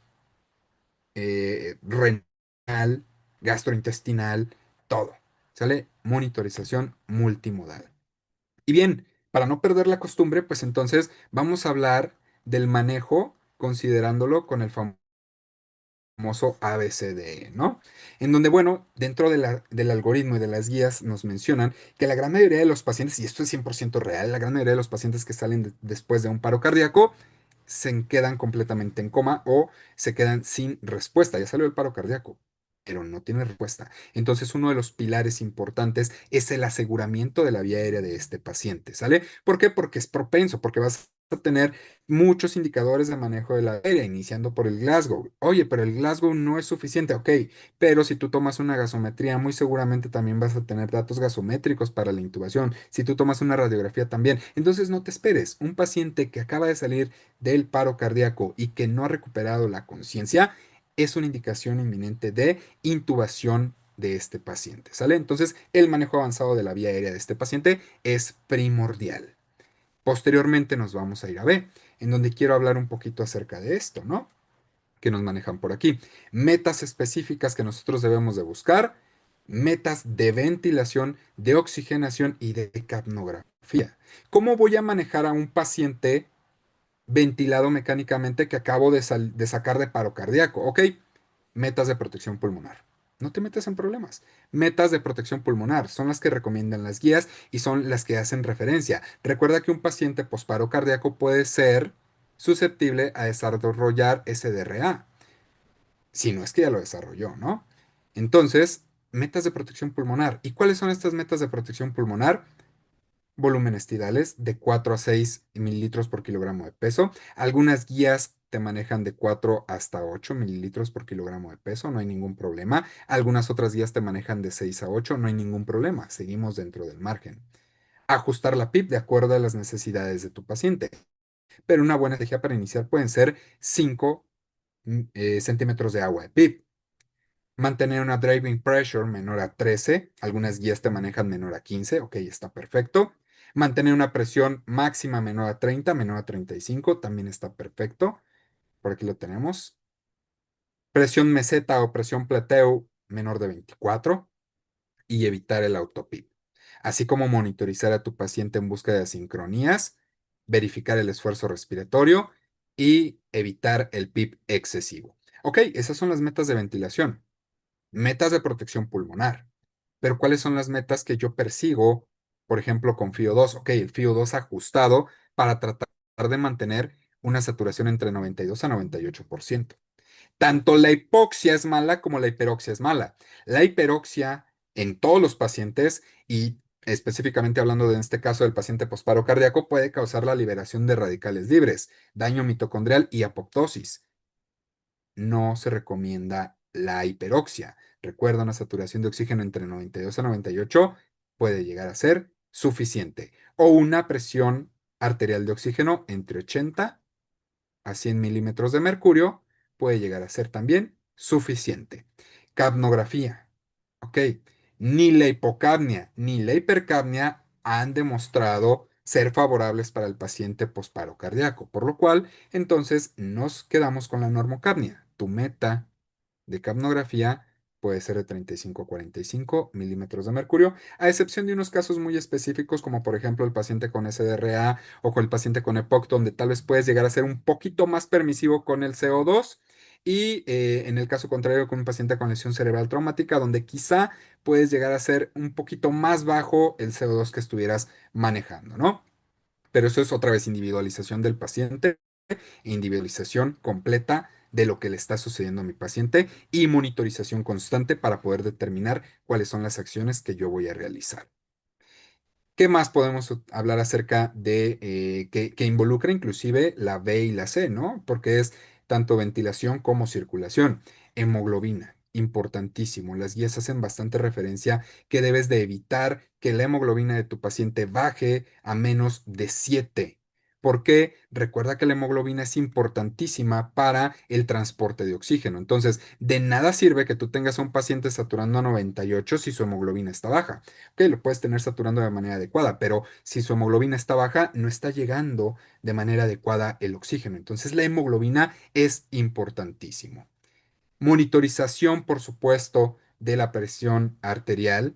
renal, gastrointestinal, todo. ¿Sale? Monitorización multimodal. Y bien, para no perder la costumbre, pues entonces vamos a hablar del manejo considerándolo con el famoso ABCDE, ¿no? En donde, bueno, dentro del algoritmo y de las guías nos mencionan que la gran mayoría de los pacientes, y esto es 100% real, la gran mayoría de los pacientes que salen después de un paro cardíaco se quedan completamente en coma o se quedan sin respuesta. Ya salió el paro cardíaco, pero no tiene respuesta. Entonces, uno de los pilares importantes es el aseguramiento de la vía aérea de este paciente, ¿sale? ¿Por qué? Porque es propenso, porque vas a tener muchos indicadores de manejo de la vía aérea, iniciando por el Glasgow. Oye, pero el Glasgow no es suficiente, ok, pero si tú tomas una gasometría, muy seguramente también vas a tener datos gasométricos para la intubación. Si tú tomas una radiografía también. Entonces, no te esperes. Un paciente que acaba de salir del paro cardíaco y que no ha recuperado la conciencia es una indicación inminente de intubación de este paciente, ¿sale? Entonces, el manejo avanzado de la vía aérea de este paciente es primordial. Posteriormente nos vamos a ir a B, en donde quiero hablar un poquito acerca de esto, ¿no? Que nos manejan por aquí. Metas específicas que nosotros debemos de buscar, metas de ventilación, de oxigenación y de capnografía. ¿Cómo voy a manejar a un paciente ventilado mecánicamente que acabo de sacar de paro cardíaco? Ok, metas de protección pulmonar. No te metas en problemas. Metas de protección pulmonar son las que recomiendan las guías y son las que hacen referencia. Recuerda que un paciente posparo cardíaco puede ser susceptible a desarrollar SDRA, si no es que ya lo desarrolló, ¿no? Entonces, metas de protección pulmonar. ¿Y cuáles son estas metas de protección pulmonar? Volúmenes tidales de 4 a 6 mililitros por kilogramo de peso. Algunas guías te manejan de 4 hasta 8 mililitros por kilogramo de peso, no hay ningún problema. Algunas otras guías te manejan de 6 a 8, no hay ningún problema, seguimos dentro del margen. Ajustar la PIP de acuerdo a las necesidades de tu paciente. Pero una buena estrategia para iniciar pueden ser 5 centímetros de agua de PIP. Mantener una driving pressure menor a 13, algunas guías te manejan menor a 15, ok, está perfecto. Mantener una presión máxima menor a 30, menor a 35, también está perfecto. Por aquí lo tenemos. Presión meseta o presión plateo menor de 24 y evitar el autopip. Así como monitorizar a tu paciente en busca de asincronías, verificar el esfuerzo respiratorio y evitar el PIP excesivo. Ok, esas son las metas de ventilación. Metas de protección pulmonar. Pero ¿cuáles son las metas que yo persigo, por ejemplo, con FIO2? Ok, el FIO2 ajustado para tratar de mantener una saturación entre 92 a 98%. Tanto la hipoxia es mala como la hiperoxia es mala. La hiperoxia en todos los pacientes y específicamente hablando de en este caso del paciente posparo cardíaco puede causar la liberación de radicales libres, daño mitocondrial y apoptosis. No se recomienda la hiperoxia. Recuerda, una saturación de oxígeno entre 92 a 98 puede llegar a ser suficiente. O una presión arterial de oxígeno entre 80 a 100 milímetros de mercurio puede llegar a ser también suficiente. Capnografía. Ok. Ni la hipocapnia ni la hipercapnia han demostrado ser favorables para el paciente posparo cardíaco, por lo cual entonces nos quedamos con la normocapnia. Tu meta de capnografía puede ser de 35 a 45 milímetros de mercurio, a excepción de unos casos muy específicos, como por ejemplo el paciente con SDRA o con el paciente con EPOC, donde tal vez puedes llegar a ser un poquito más permisivo con el CO2. Y en el caso contrario, con un paciente con lesión cerebral traumática, donde quizá puedes llegar a ser un poquito más bajo el CO2 que estuvieras manejando, ¿no? Pero eso es otra vez individualización del paciente, individualización completa de lo que le está sucediendo a mi paciente y monitorización constante para poder determinar cuáles son las acciones que yo voy a realizar. ¿Qué más podemos hablar acerca de que involucra inclusive la B y la C, ¿no? Porque es tanto ventilación como circulación. Hemoglobina, importantísimo. Las guías hacen bastante referencia que debes de evitar que la hemoglobina de tu paciente baje a menos de 7. Porque recuerda que la hemoglobina es importantísima para el transporte de oxígeno. Entonces, de nada sirve que tú tengas a un paciente saturando a 98 si su hemoglobina está baja. Ok, lo puedes tener saturando de manera adecuada, pero si su hemoglobina está baja, no está llegando de manera adecuada el oxígeno. Entonces, la hemoglobina es importantísimo. Monitorización, por supuesto, de la presión arterial.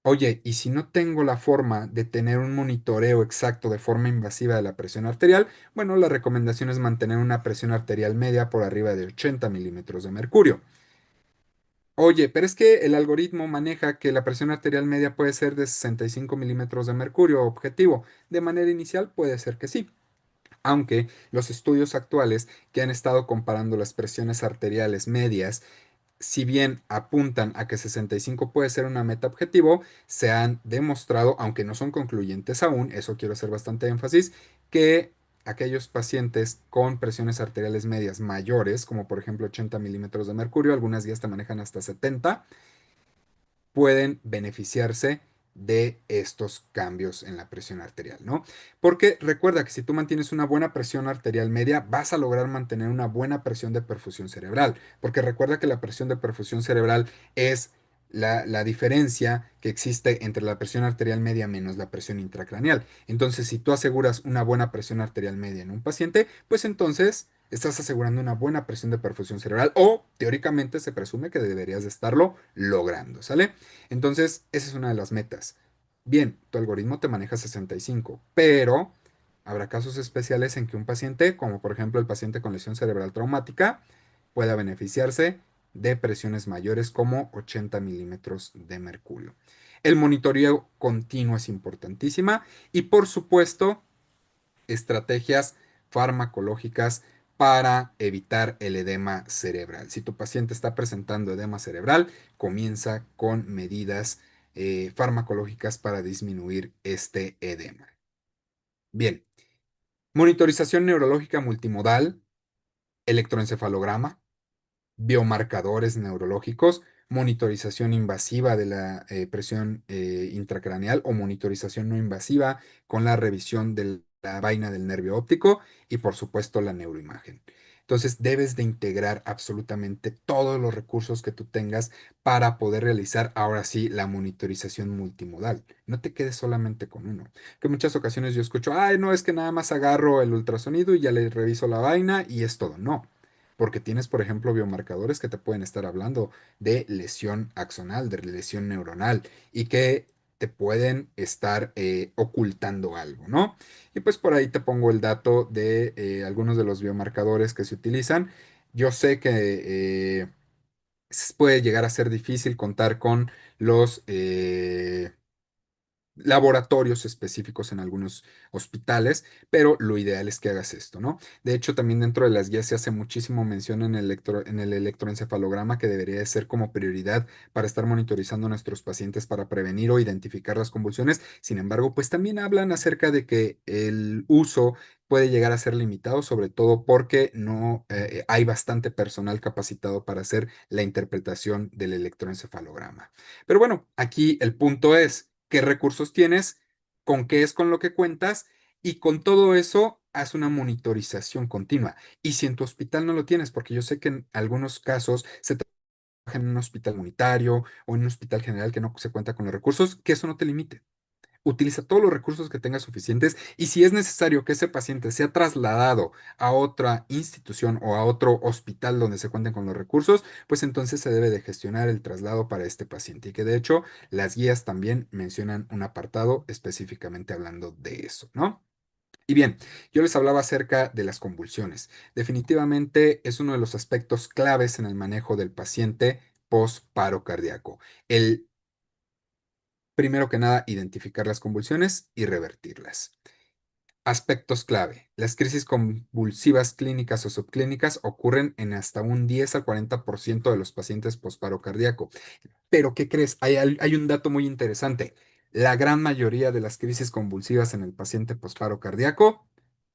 Oye, y si no tengo la forma de tener un monitoreo exacto de forma invasiva de la presión arterial, bueno, la recomendación es mantener una presión arterial media por arriba de 80 milímetros de mercurio. Oye, pero es que el algoritmo maneja que la presión arterial media puede ser de 65 milímetros de mercurio objetivo. De manera inicial puede ser que sí. Aunque los estudios actuales que han estado comparando las presiones arteriales medias, si bien apuntan a que 65 puede ser una meta objetivo, se han demostrado, aunque no son concluyentes aún, eso quiero hacer bastante énfasis, que aquellos pacientes con presiones arteriales medias mayores, como por ejemplo 80 milímetros de mercurio, algunas guías te manejan hasta 70, pueden beneficiarse de estos cambios en la presión arterial, ¿no? Porque recuerda que si tú mantienes una buena presión arterial media, vas a lograr mantener una buena presión de perfusión cerebral, porque recuerda que la presión de perfusión cerebral es la diferencia que existe entre la presión arterial media menos la presión intracraneal. Entonces, si tú aseguras una buena presión arterial media en un paciente, pues entonces estás asegurando una buena presión de perfusión cerebral o teóricamente se presume que deberías de estarlo logrando, ¿sale? Entonces, esa es una de las metas. Bien, tu algoritmo te maneja 65, pero habrá casos especiales en que un paciente, como por ejemplo el paciente con lesión cerebral traumática, pueda beneficiarse de presiones mayores como 80 milímetros de mercurio. El monitoreo continuo es importantísima y por supuesto estrategias farmacológicas para evitar el edema cerebral. Si tu paciente está presentando edema cerebral, comienza con medidas farmacológicas para disminuir este edema. Bien, monitorización neurológica multimodal, electroencefalograma, biomarcadores neurológicos, monitorización invasiva de la presión intracraneal o monitorización no invasiva con la revisión de la vaina del nervio óptico y por supuesto la neuroimagen. Entonces debes de integrar absolutamente todos los recursos que tú tengas para poder realizar ahora sí la monitorización multimodal. No te quedes solamente con uno. Que en muchas ocasiones yo escucho, ay, no, es que nada más agarro el ultrasonido y ya le reviso la vaina y es todo. No, porque tienes, por ejemplo, biomarcadores que te pueden estar hablando de lesión axonal, de lesión neuronal y que te pueden estar ocultando algo, ¿no? Y pues por ahí te pongo el dato de algunos de los biomarcadores que se utilizan. Yo sé que puede llegar a ser difícil contar con los laboratorios específicos en algunos hospitales, pero lo ideal es que hagas esto, ¿no? De hecho, también dentro de las guías se hace muchísimo mención en el electroencefalograma que debería de ser como prioridad para estar monitorizando a nuestros pacientes para prevenir o identificar las convulsiones. Sin embargo, pues también hablan acerca de que el uso puede llegar a ser limitado, sobre todo porque no hay bastante personal capacitado para hacer la interpretación del electroencefalograma. Pero bueno, aquí el punto es qué recursos tienes, con qué es con lo que cuentas y con todo eso haz una monitorización continua. Y si en tu hospital no lo tienes, porque yo sé que en algunos casos se trabaja en un hospital comunitario o en un hospital general que no se cuenta con los recursos, que eso no te limite. Utiliza todos los recursos que tengas suficientes y si es necesario que ese paciente sea trasladado a otra institución o a otro hospital donde se cuenten con los recursos, pues entonces se debe de gestionar el traslado para este paciente y que de hecho las guías también mencionan un apartado específicamente hablando de eso, ¿no? Y bien, yo les hablaba acerca de las convulsiones. Definitivamente es uno de los aspectos claves en el manejo del paciente post paro cardíaco. El Primero que nada, identificar las convulsiones y revertirlas. Aspectos clave. Las crisis convulsivas clínicas o subclínicas ocurren en hasta un 10 al 40% de los pacientes posparo cardíaco. Pero, ¿qué crees? Hay un dato muy interesante. La gran mayoría de las crisis convulsivas en el paciente posparo cardíaco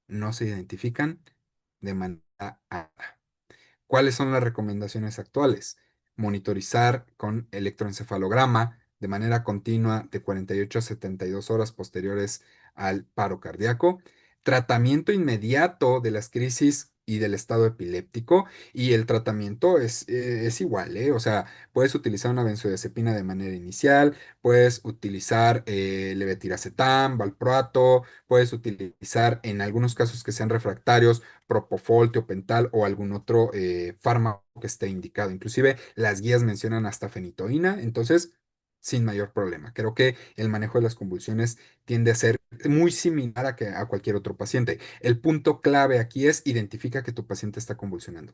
no se identifican de manera adecuada. ¿Cuáles son las recomendaciones actuales? Monitorizar con electroencefalograma de manera continua de 48 a 72 horas posteriores al paro cardíaco, tratamiento inmediato de las crisis y del estado epiléptico, y el tratamiento es igual, ¿eh? O sea, puedes utilizar una benzodiazepina de manera inicial, puedes utilizar levetiracetam, valproato, puedes utilizar en algunos casos que sean refractarios propofol, tiopental o algún otro fármaco que esté indicado. Inclusive las guías mencionan hasta fenitoína, entonces sin mayor problema. Creo que el manejo de las convulsiones tiende a ser muy similar a cualquier otro paciente. El punto clave aquí es identifica que tu paciente está convulsionando.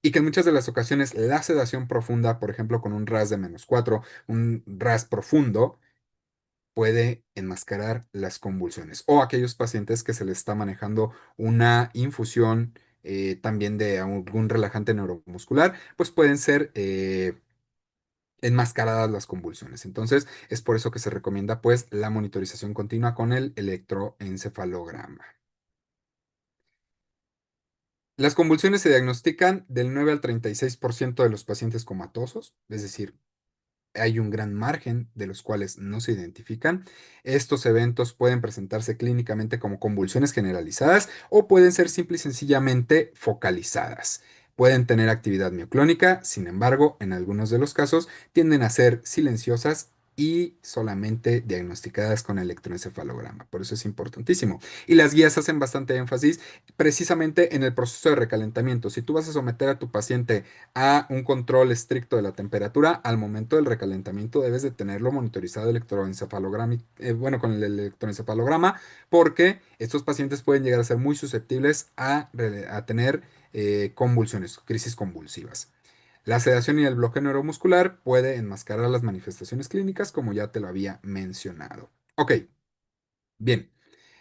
Y que en muchas de las ocasiones la sedación profunda, por ejemplo, con un RAS de -4, un RAS profundo, puede enmascarar las convulsiones. O aquellos pacientes que se les está manejando una infusión también de algún relajante neuromuscular, pues pueden ser enmascaradas las convulsiones. Entonces, es por eso que se recomienda pues la monitorización continua con el electroencefalograma. Las convulsiones se diagnostican del 9 al 36% de los pacientes comatosos, es decir, hay un gran margen de los cuales no se identifican. Estos eventos pueden presentarse clínicamente como convulsiones generalizadas o pueden ser simple y sencillamente focalizadas. Pueden tener actividad mioclónica, sin embargo, en algunos de los casos tienden a ser silenciosas y solamente diagnosticadas con electroencefalograma. Por eso es importantísimo. Y las guías hacen bastante énfasis precisamente en el proceso de recalentamiento. Si tú vas a someter a tu paciente a un control estricto de la temperatura, al momento del recalentamiento debes de tenerlo monitorizado con el electroencefalograma, porque estos pacientes pueden llegar a ser muy susceptibles a tener convulsiones, crisis convulsivas. La sedación y el bloqueo neuromuscular puede enmascarar las manifestaciones clínicas, como ya te lo había mencionado. Ok, bien.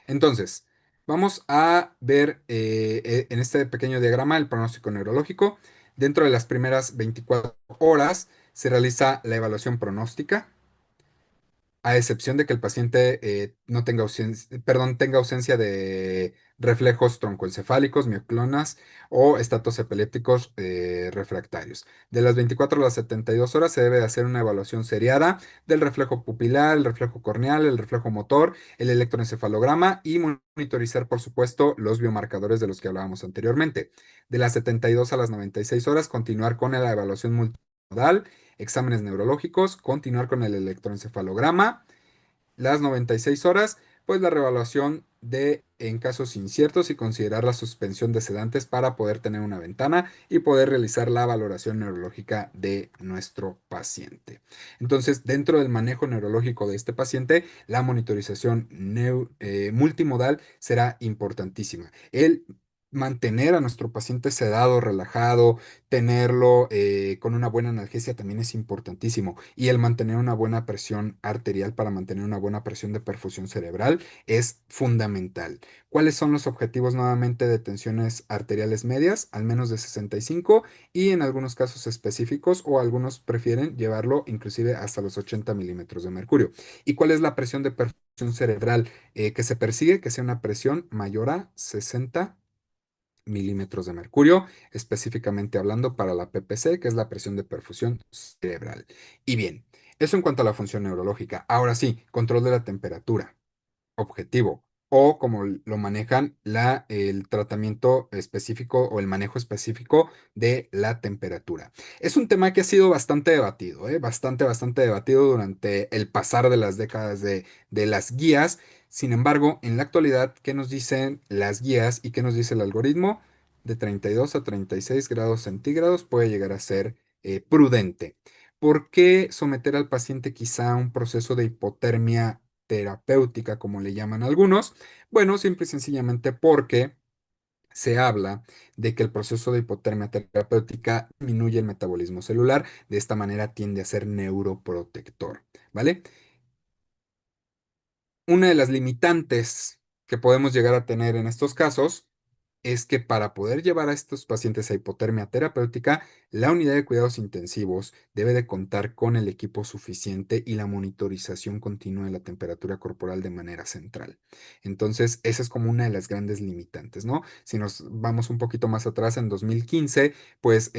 Entonces, vamos a ver en este pequeño diagrama el pronóstico neurológico. Dentro de las primeras 24 horas se realiza la evaluación pronóstica, a excepción de que el paciente no tenga ausencia de reflejos troncoencefálicos, mioclonas o estatos epilépticos refractarios. De las 24 a las 72 horas se debe de hacer una evaluación seriada del reflejo pupilar, el reflejo corneal, el reflejo motor, el electroencefalograma y monitorizar, por supuesto, los biomarcadores de los que hablábamos anteriormente. De las 72 a las 96 horas, continuar con la evaluación multimodal, exámenes neurológicos, continuar con el electroencefalograma. Las 96 horas, pues la reevaluación en casos inciertos y considerar la suspensión de sedantes para poder tener una ventana y poder realizar la valoración neurológica de nuestro paciente. Entonces, dentro del manejo neurológico de este paciente, la monitorización multimodal será importantísima. El mantener a nuestro paciente sedado, relajado, tenerlo con una buena analgesia también es importantísimo. Y el mantener una buena presión arterial para mantener una buena presión de perfusión cerebral es fundamental. ¿Cuáles son los objetivos nuevamente de tensiones arteriales medias? Al menos de 65 y en algunos casos específicos o algunos prefieren llevarlo inclusive hasta los 80 milímetros de mercurio. ¿Y cuál es la presión de perfusión cerebral que se persigue? Que sea una presión mayor a 60 milímetros de mercurio, específicamente hablando para la PPC, que es la presión de perfusión cerebral. Y bien, eso en cuanto a la función neurológica. Ahora sí, control de la temperatura, objetivo, o como lo manejan el tratamiento específico o el manejo específico de la temperatura. Es un tema que ha sido bastante debatido, bastante debatido durante el pasar de las décadas de las guías. Sin embargo, en la actualidad, ¿qué nos dicen las guías y qué nos dice el algoritmo? De 32 a 36 grados centígrados puede llegar a ser prudente. ¿Por qué someter al paciente quizá a un proceso de hipotermia terapéutica, como le llaman algunos? Bueno, simple y sencillamente porque se habla de que el proceso de hipotermia terapéutica disminuye el metabolismo celular, de esta manera tiende a ser neuroprotector, ¿vale? Una de las limitantes que podemos llegar a tener en estos casos es que para poder llevar a estos pacientes a hipotermia terapéutica, la unidad de cuidados intensivos debe de contar con el equipo suficiente y la monitorización continua de la temperatura corporal de manera central. Entonces, esa es como una de las grandes limitantes, ¿no? Si nos vamos un poquito más atrás, en 2015, pues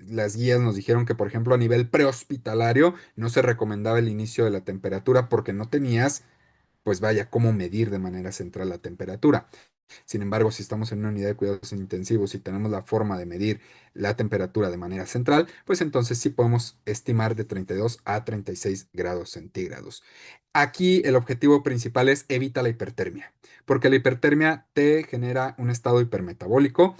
las guías nos dijeron que, por ejemplo, a nivel prehospitalario no se recomendaba el inicio de la temperatura porque no tenías, pues vaya, cómo medir de manera central la temperatura. Sin embargo, si estamos en una unidad de cuidados intensivos y tenemos la forma de medir la temperatura de manera central, pues entonces sí podemos estimar de 32 a 36 grados centígrados. Aquí el objetivo principal es evitar la hipertermia, porque la hipertermia te genera un estado hipermetabólico,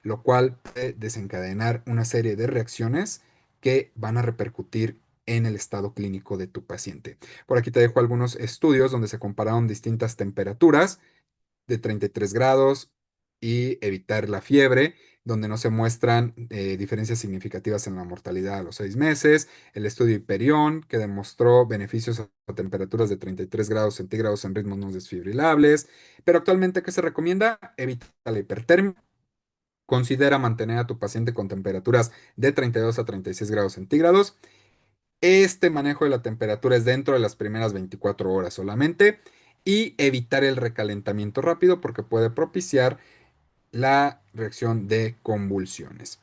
lo cual puede desencadenar una serie de reacciones que van a repercutir en el estado clínico de tu paciente. Por aquí te dejo algunos estudios donde se compararon distintas temperaturas de 33 grados y evitar la fiebre, donde no se muestran diferencias significativas en la mortalidad a los 6 meses. El estudio Hyperion, que demostró beneficios a temperaturas de 33 grados centígrados en ritmos no desfibrilables. Pero actualmente, ¿qué se recomienda? Evita la hipertermia. Considera mantener a tu paciente con temperaturas de 32 a 36 grados centígrados. Este manejo de la temperatura es dentro de las primeras 24 horas solamente y evitar el recalentamiento rápido porque puede propiciar la reacción de convulsiones.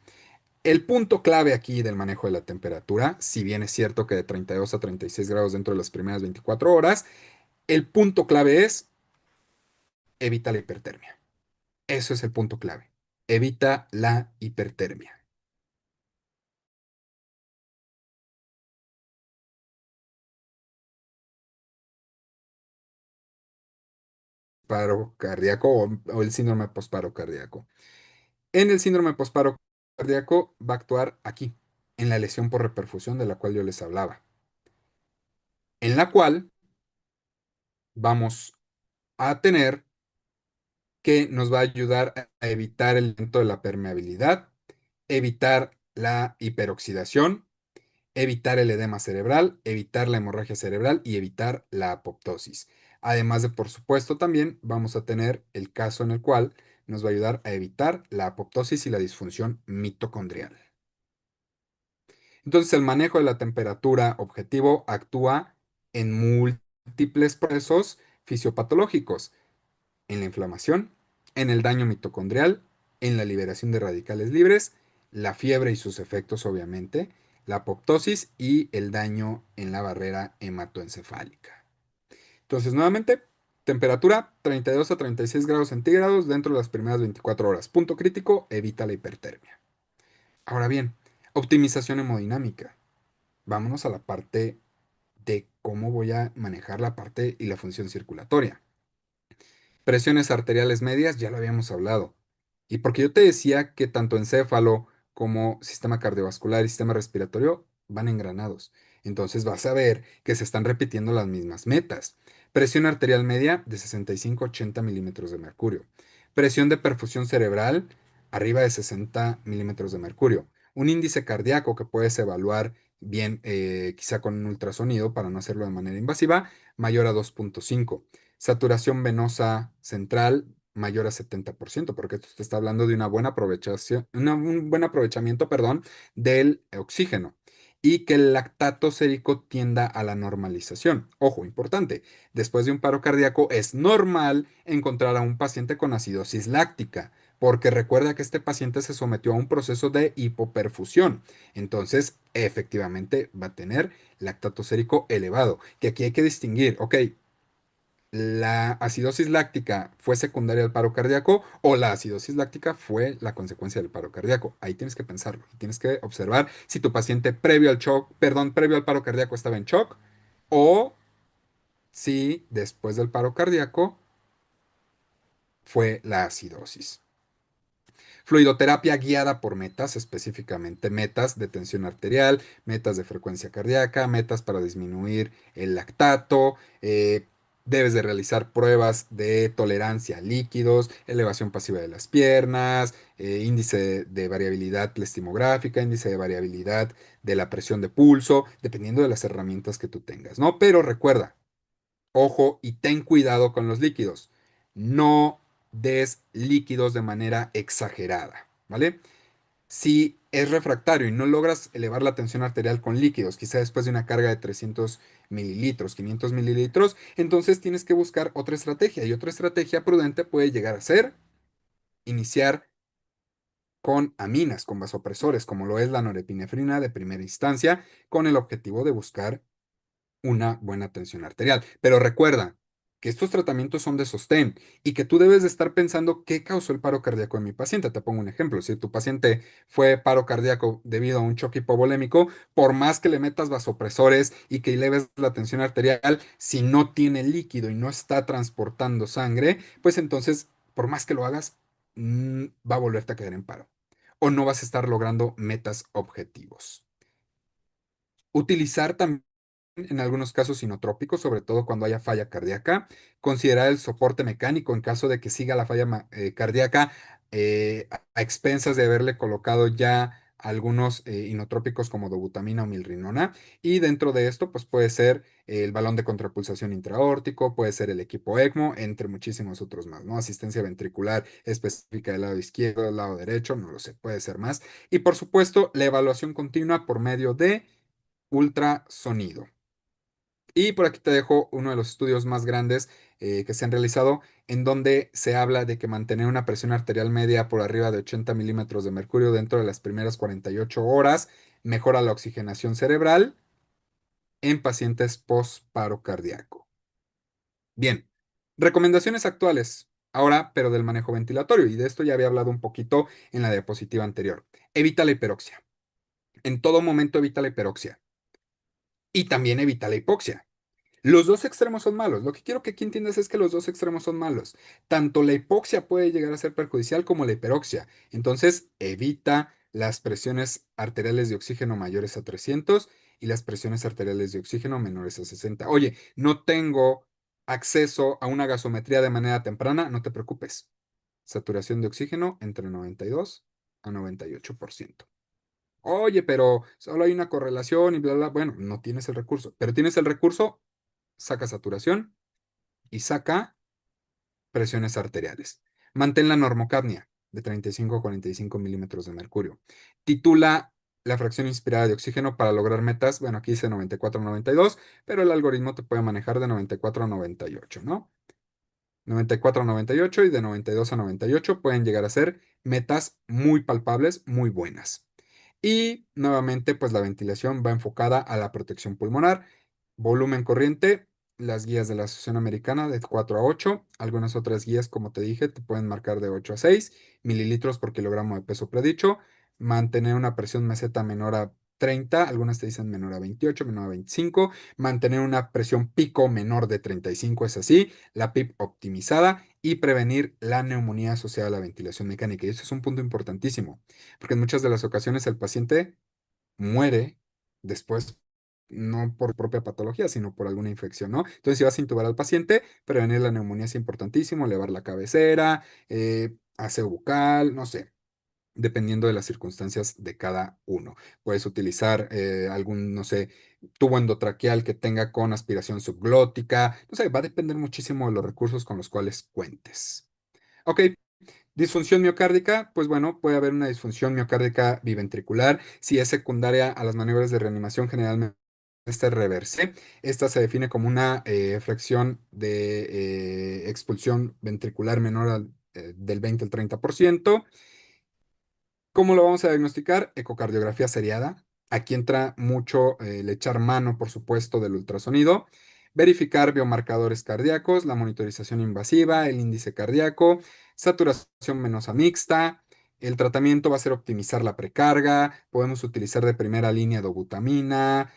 El punto clave aquí del manejo de la temperatura, si bien es cierto que de 32 a 36 grados dentro de las primeras 24 horas, el punto clave es evita la hipertermia. Eso es el punto clave. evita la hipertermia. Paro cardíaco o el síndrome postparo cardíaco. En el síndrome postparo cardíaco va a actuar aquí, en la lesión por reperfusión de la cual yo les hablaba, en la cual vamos a tener que nos va a ayudar a evitar el aumento de la permeabilidad, evitar la hiperoxidación, evitar el edema cerebral, evitar la hemorragia cerebral y evitar la apoptosis. Además de, por supuesto, también vamos a tener el caso en el cual nos va a ayudar a evitar la apoptosis y la disfunción mitocondrial. Entonces, el manejo de la temperatura objetivo actúa en múltiples procesos fisiopatológicos, en la inflamación, en el daño mitocondrial, en la liberación de radicales libres, la fiebre y sus efectos, obviamente, la apoptosis y el daño en la barrera hematoencefálica. Entonces, nuevamente, temperatura 32 a 36 grados centígrados dentro de las primeras 24 horas. Punto crítico, evita la hipertermia. Ahora bien, optimización hemodinámica. Vámonos a la parte de cómo voy a manejar la parte y la función circulatoria. Presiones arteriales medias, ya lo habíamos hablado. Y porque yo te decía que tanto encéfalo como sistema cardiovascular y sistema respiratorio van engranados. Entonces vas a ver que se están repitiendo las mismas metas. Presión arterial media de 65-80 milímetros de mercurio. Presión de perfusión cerebral arriba de 60 milímetros de mercurio. Un índice cardíaco que puedes evaluar bien, quizá con un ultrasonido para no hacerlo de manera invasiva, mayor a 2.5. Saturación venosa central mayor a 70%, porque esto te está hablando de una buena aprovechación, un buen aprovechamiento, perdón, del oxígeno. Y que el lactato sérico tienda a la normalización. Ojo, importante, después de un paro cardíaco es normal encontrar a un paciente con acidosis láctica, porque recuerda que este paciente se sometió a un proceso de hipoperfusión. Entonces, efectivamente, va a tener lactato sérico elevado, que aquí hay que distinguir, ok, ¿la acidosis láctica fue secundaria al paro cardíaco o la acidosis láctica fue la consecuencia del paro cardíaco? Ahí tienes que pensarlo. Tienes que observar si tu paciente previo al shock, perdón, previo al paro cardíaco estaba en shock o si después del paro cardíaco fue la acidosis. Fluidoterapia guiada por metas, específicamente metas de tensión arterial, metas de frecuencia cardíaca, metas para disminuir el lactato. Debes de realizar pruebas de tolerancia a líquidos, elevación pasiva de las piernas, índice de variabilidad plestimográfica, índice de variabilidad de la presión de pulso, dependiendo de las herramientas que tú tengas, ¿no? Pero recuerda, ojo y ten cuidado con los líquidos. No des líquidos de manera exagerada, ¿vale? Si es refractario y no logras elevar la tensión arterial con líquidos, quizá después de una carga de 300 mililitros, 500 mililitros, entonces tienes que buscar otra estrategia. Y otra estrategia prudente puede llegar a ser iniciar con aminas, con vasopresores, como lo es la norepinefrina de primera instancia, con el objetivo de buscar una buena tensión arterial. Pero recuerda que estos tratamientos son de sostén y que tú debes de estar pensando qué causó el paro cardíaco en mi paciente. Te pongo un ejemplo. Si tu paciente fue paro cardíaco debido a un choque hipovolémico, por más que le metas vasopresores y que eleves la tensión arterial, si no tiene líquido y no está transportando sangre, pues entonces, por más que lo hagas, va a volverte a quedar en paro o no vas a estar logrando metas objetivos. Utilizar también en algunos casos inotrópicos, sobre todo cuando haya falla cardíaca, considerar el soporte mecánico en caso de que siga la falla cardíaca a expensas de haberle colocado ya algunos inotrópicos como dobutamina o milrinona, y dentro de esto pues puede ser el balón de contrapulsación intraórtico, puede ser el equipo ECMO, entre muchísimos otros más, ¿no? Asistencia ventricular específica del lado izquierdo, del lado derecho, no lo sé, puede ser más, y por supuesto la evaluación continua por medio de ultrasonido. Y por aquí te dejo uno de los estudios más grandes que se han realizado, en donde se habla de que mantener una presión arterial media por arriba de 80 milímetros de mercurio dentro de las primeras 48 horas mejora la oxigenación cerebral en pacientes post-paro cardíaco. Bien, recomendaciones actuales Ahora, pero del manejo ventilatorio, y de esto ya había hablado un poquito en la diapositiva anterior. Evita la hiperoxia. En todo momento evita la hiperoxia. Y también evita la hipoxia. Los dos extremos son malos. Lo que quiero que aquí entiendas es que los dos extremos son malos. Tanto la hipoxia puede llegar a ser perjudicial como la hiperoxia. Entonces, evita las presiones arteriales de oxígeno mayores a 300 y las presiones arteriales de oxígeno menores a 60. Oye, no tengo acceso a una gasometría de manera temprana, no te preocupes. Saturación de oxígeno entre 92 a 98%. Oye, pero solo hay una correlación y bla, bla. Bueno, no tienes el recurso, pero tienes el recurso, saca saturación y saca presiones arteriales. Mantén la normocapnia de 35 a 45 milímetros de mercurio. Titula la fracción inspirada de oxígeno para lograr metas. Bueno, aquí dice 94 a 92, pero el algoritmo te puede manejar de 94 a 98, ¿no? 94 a 98 y de 92 a 98 pueden llegar a ser metas muy palpables, muy buenas. Y nuevamente, pues la ventilación va enfocada a la protección pulmonar, volumen corriente, las guías de la Asociación Americana de 4 a 8, algunas otras guías, como te dije, te pueden marcar de 8 a 6 mililitros por kilogramo de peso predicho, mantener una presión meseta menor a 30, algunas te dicen menor a 28, menor a 25, mantener una presión pico menor de 35, es así, la PIP optimizada y prevenir la neumonía asociada a la ventilación mecánica. Y eso es un punto importantísimo, porque en muchas de las ocasiones el paciente muere después, no por propia patología, sino por alguna infección, ¿no? Entonces, si vas a intubar al paciente, prevenir la neumonía es importantísimo, elevar la cabecera, aseo bucal, no sé, dependiendo de las circunstancias de cada uno. Puedes utilizar algún, no sé, tubo endotraqueal que tenga con aspiración subglótica, no sé, va a depender muchísimo de los recursos con los cuales cuentes. Ok, disfunción miocárdica, pues bueno, puede haber una disfunción miocárdica biventricular. Si es secundaria a las maniobras de reanimación, generalmente es reverse. Esta se define como una fracción de expulsión ventricular menor del 20 al 30%. ¿Cómo lo vamos a diagnosticar? Ecocardiografía seriada. Aquí entra mucho el echar mano, por supuesto, del ultrasonido. Verificar biomarcadores cardíacos, la monitorización invasiva, el índice cardíaco, saturación venosa mixta. El tratamiento va a ser optimizar la precarga. Podemos utilizar de primera línea dobutamina.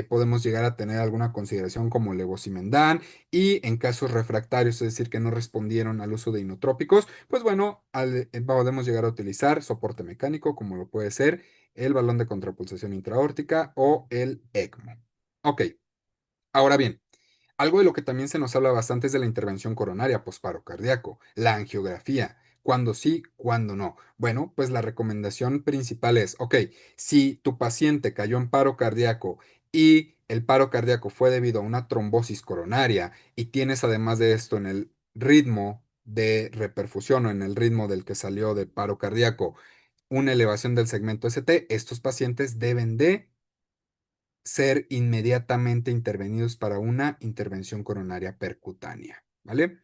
Podemos llegar a tener alguna consideración como levosimendan. Y en casos refractarios, es decir, que no respondieron al uso de inotrópicos, pues bueno, podemos llegar a utilizar soporte mecánico, como lo puede ser el balón de contrapulsación intraórtica o el ECMO. Ok, ahora bien, algo de lo que también se nos habla bastante es de la intervención coronaria posparo cardíaco, la angiografía. Cuándo sí, cuándo no. Bueno, pues la recomendación principal es, ok, si tu paciente cayó en paro cardíaco y el paro cardíaco fue debido a una trombosis coronaria y tienes además de esto en el ritmo de reperfusión o en el ritmo del que salió de paro cardíaco una elevación del segmento ST, estos pacientes deben de ser inmediatamente intervenidos para una intervención coronaria percutánea, ¿vale?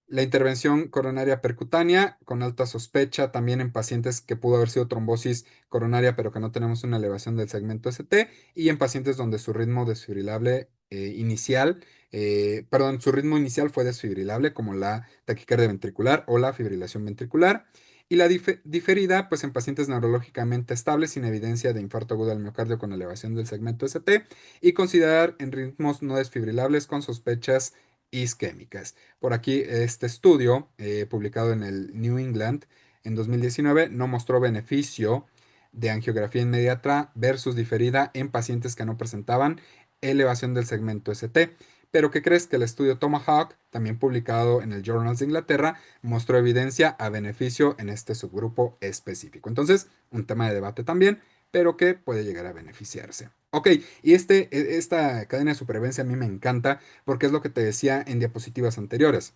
La intervención coronaria percutánea con alta sospecha también en pacientes que pudo haber sido trombosis coronaria pero que no tenemos una elevación del segmento ST y en pacientes donde su ritmo desfibrilable inicial, su ritmo inicial fue desfibrilable como la taquicardia ventricular o la fibrilación ventricular. Y la diferida, pues en pacientes neurológicamente estables sin evidencia de infarto agudo del miocardio con elevación del segmento ST y considerar en ritmos no desfibrilables con sospechas isquémicas. Por aquí este estudio publicado en el New England en 2019 no mostró beneficio de angiografía inmediata versus diferida en pacientes que no presentaban elevación del segmento ST. Pero ¿qué crees? Que el estudio Tomahawk, también publicado en el Journals de Inglaterra, mostró evidencia a beneficio en este subgrupo específico. Entonces, un tema de debate también, pero que puede llegar a beneficiarse. Ok, y esta cadena de supervivencia a mí me encanta porque es lo que te decía en diapositivas anteriores.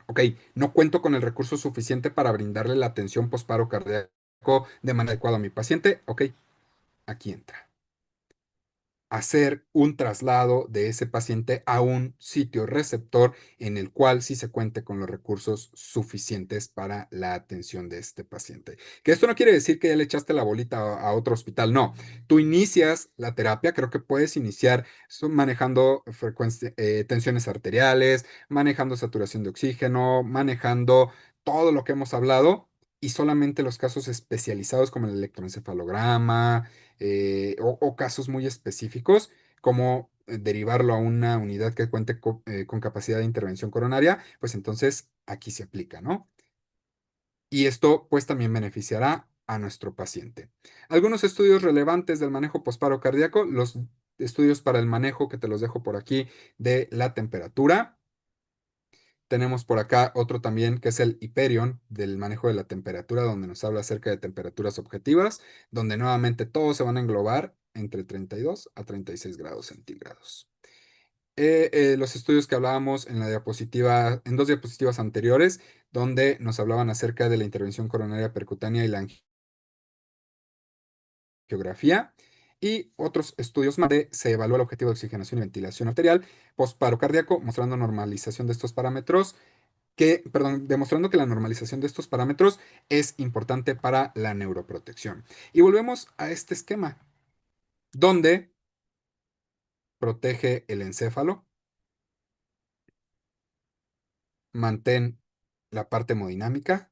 Ok, no cuento con el recurso suficiente para brindarle la atención posparo cardíaco de manera adecuada a mi paciente. Ok, aquí entra. hacer un traslado de ese paciente a un sitio receptor en el cual sí se cuente con los recursos suficientes para la atención de este paciente. Que esto no quiere decir que ya le echaste la bolita a otro hospital, no. Tú inicias la terapia, creo que puedes iniciar manejando tensiones arteriales, manejando saturación de oxígeno, manejando todo lo que hemos hablado, y solamente los casos especializados como el electroencefalograma, o casos muy específicos, como derivarlo a una unidad que cuente con capacidad de intervención coronaria, pues entonces aquí se aplica, ¿no? Y esto pues también beneficiará a nuestro paciente. Algunos estudios relevantes del manejo posparo cardíaco, los estudios para el manejo que te los dejo por aquí de la temperatura. Tenemos por acá otro también que es el Hyperion del manejo de la temperatura, donde nos habla acerca de temperaturas objetivas, donde nuevamente todos se van a englobar entre 32 a 36 grados centígrados. Los estudios que hablábamos en la diapositiva, en 2 diapositivas anteriores, donde nos hablaban acerca de la intervención coronaria percutánea y la angiografía, y otros estudios más donde se evalúa el objetivo de oxigenación y ventilación arterial posparo cardíaco, mostrando normalización de estos parámetros demostrando que la normalización de estos parámetros es importante para la neuroprotección. Y volvemos a este esquema, donde protege el encéfalo, mantén la parte hemodinámica,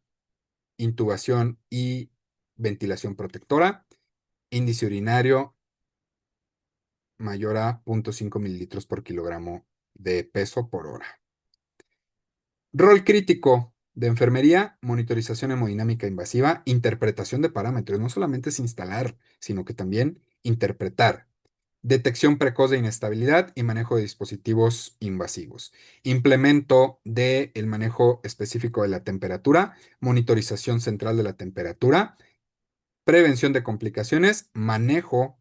intubación y ventilación protectora, índice urinario mayor a 0.5 mililitros por kilogramo de peso por hora. Rol crítico de enfermería, monitorización hemodinámica invasiva, interpretación de parámetros. No solamente es instalar, sino que también interpretar. Detección precoz de inestabilidad y manejo de dispositivos invasivos. Implemento del manejo específico de la temperatura, monitorización central de la temperatura, prevención de complicaciones, manejo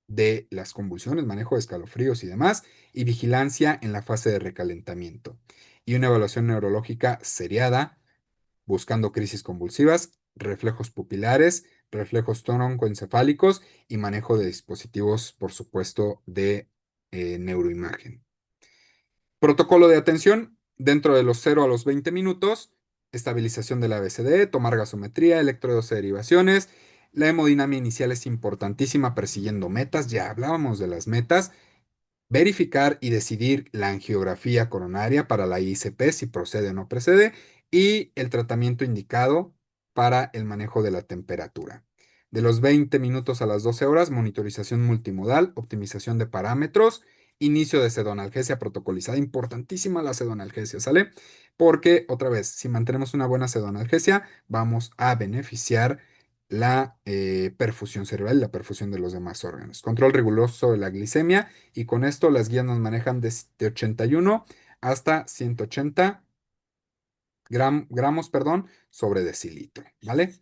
de las convulsiones, manejo de escalofríos y demás, y vigilancia en la fase de recalentamiento. Y una evaluación neurológica seriada, buscando crisis convulsivas, reflejos pupilares, reflejos tónico-encefálicos y manejo de dispositivos, por supuesto, de neuroimagen. Protocolo de atención, dentro de los 0 a los 20 minutos, estabilización del ABCD, tomar gasometría, electrodos de derivaciones. La hemodinamia inicial es importantísima, persiguiendo metas, ya hablábamos de las metas. Verificar y decidir la angiografía coronaria para la ICP, si procede o no procede, y el tratamiento indicado para el manejo de la temperatura. De los 20 minutos a las 12 horas, monitorización multimodal, optimización de parámetros, inicio de sedonalgesia protocolizada. Importantísima la sedonalgesia, ¿sale? Porque, otra vez, si mantenemos una buena sedonalgesia, vamos a beneficiar la perfusión cerebral y la perfusión de los demás órganos. Control riguroso de la glicemia, y con esto las guías nos manejan de 81 hasta 180 gramos sobre decilitro, ¿vale?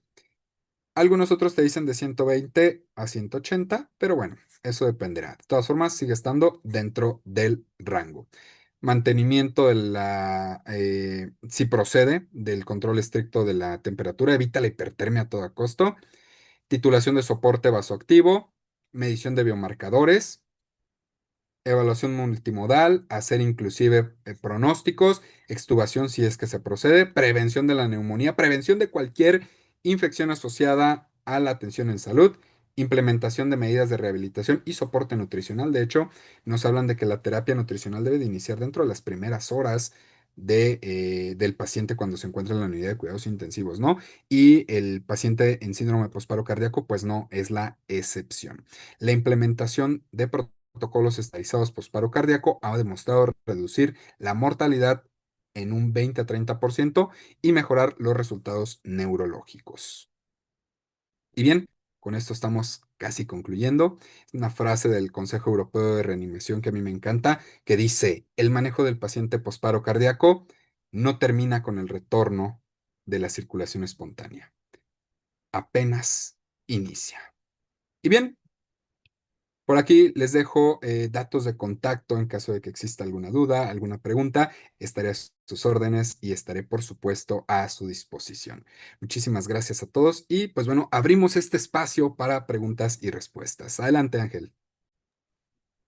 Algunos otros te dicen de 120 a 180, pero bueno, eso dependerá. De todas formas, sigue estando dentro del rango. Mantenimiento de la, si procede, del control estricto de la temperatura, evita la hipertermia a todo costo. Titulación de soporte vasoactivo, medición de biomarcadores, evaluación multimodal, hacer inclusive pronósticos, extubación si es que se procede, prevención de la neumonía, prevención de cualquier infección asociada a la atención en salud, implementación de medidas de rehabilitación y soporte nutricional. De hecho, nos hablan de que la terapia nutricional debe de iniciar dentro de las primeras horas del paciente cuando se encuentra en la unidad de cuidados intensivos, ¿no? Y el paciente en síndrome posparo cardíaco, pues no es la excepción. La implementación de protocolos estandarizados posparo cardíaco ha demostrado reducir la mortalidad en un 20 a 30% y mejorar los resultados neurológicos. Y bien, con esto estamos casi concluyendo. Es una frase del Consejo Europeo de Reanimación que a mí me encanta, que dice: el manejo del paciente posparo cardíaco no termina con el retorno de la circulación espontánea. Apenas inicia. Y bien, por aquí les dejo datos de contacto en caso de que exista alguna duda, alguna pregunta. Estaré a sus órdenes y estaré, por supuesto, a su disposición. Muchísimas gracias a todos y, pues bueno, abrimos este espacio para preguntas y respuestas. Adelante, Ángel.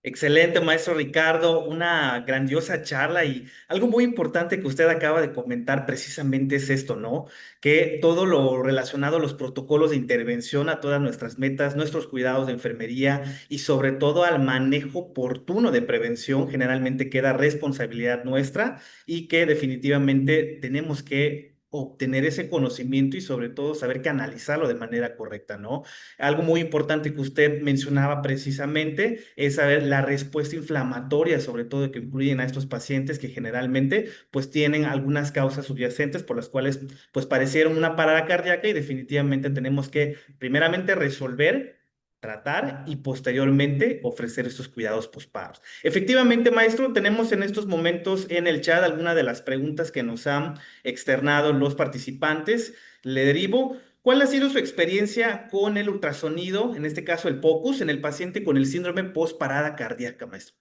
Excelente, maestro Ricardo, una grandiosa charla y algo muy importante que usted acaba de comentar precisamente es esto, ¿no? Que todo lo relacionado a los protocolos de intervención, a todas nuestras metas, nuestros cuidados de enfermería y sobre todo al manejo oportuno de prevención generalmente queda responsabilidad nuestra y que definitivamente tenemos que obtener ese conocimiento y sobre todo saber canalizarlo de manera correcta, ¿no? Algo muy importante que usted mencionaba precisamente es saber la respuesta inflamatoria, sobre todo que incluyen a estos pacientes que generalmente pues tienen algunas causas subyacentes por las cuales pues parecieron una parada cardíaca y definitivamente tenemos que primeramente resolver, tratar y posteriormente ofrecer estos cuidados postparos. Efectivamente, maestro, tenemos en estos momentos en el chat algunas de las preguntas que nos han externado los participantes. Le derivo. ¿Cuál ha sido su experiencia con el ultrasonido, en este caso el POCUS, en el paciente con el síndrome postparada cardíaca, maestro?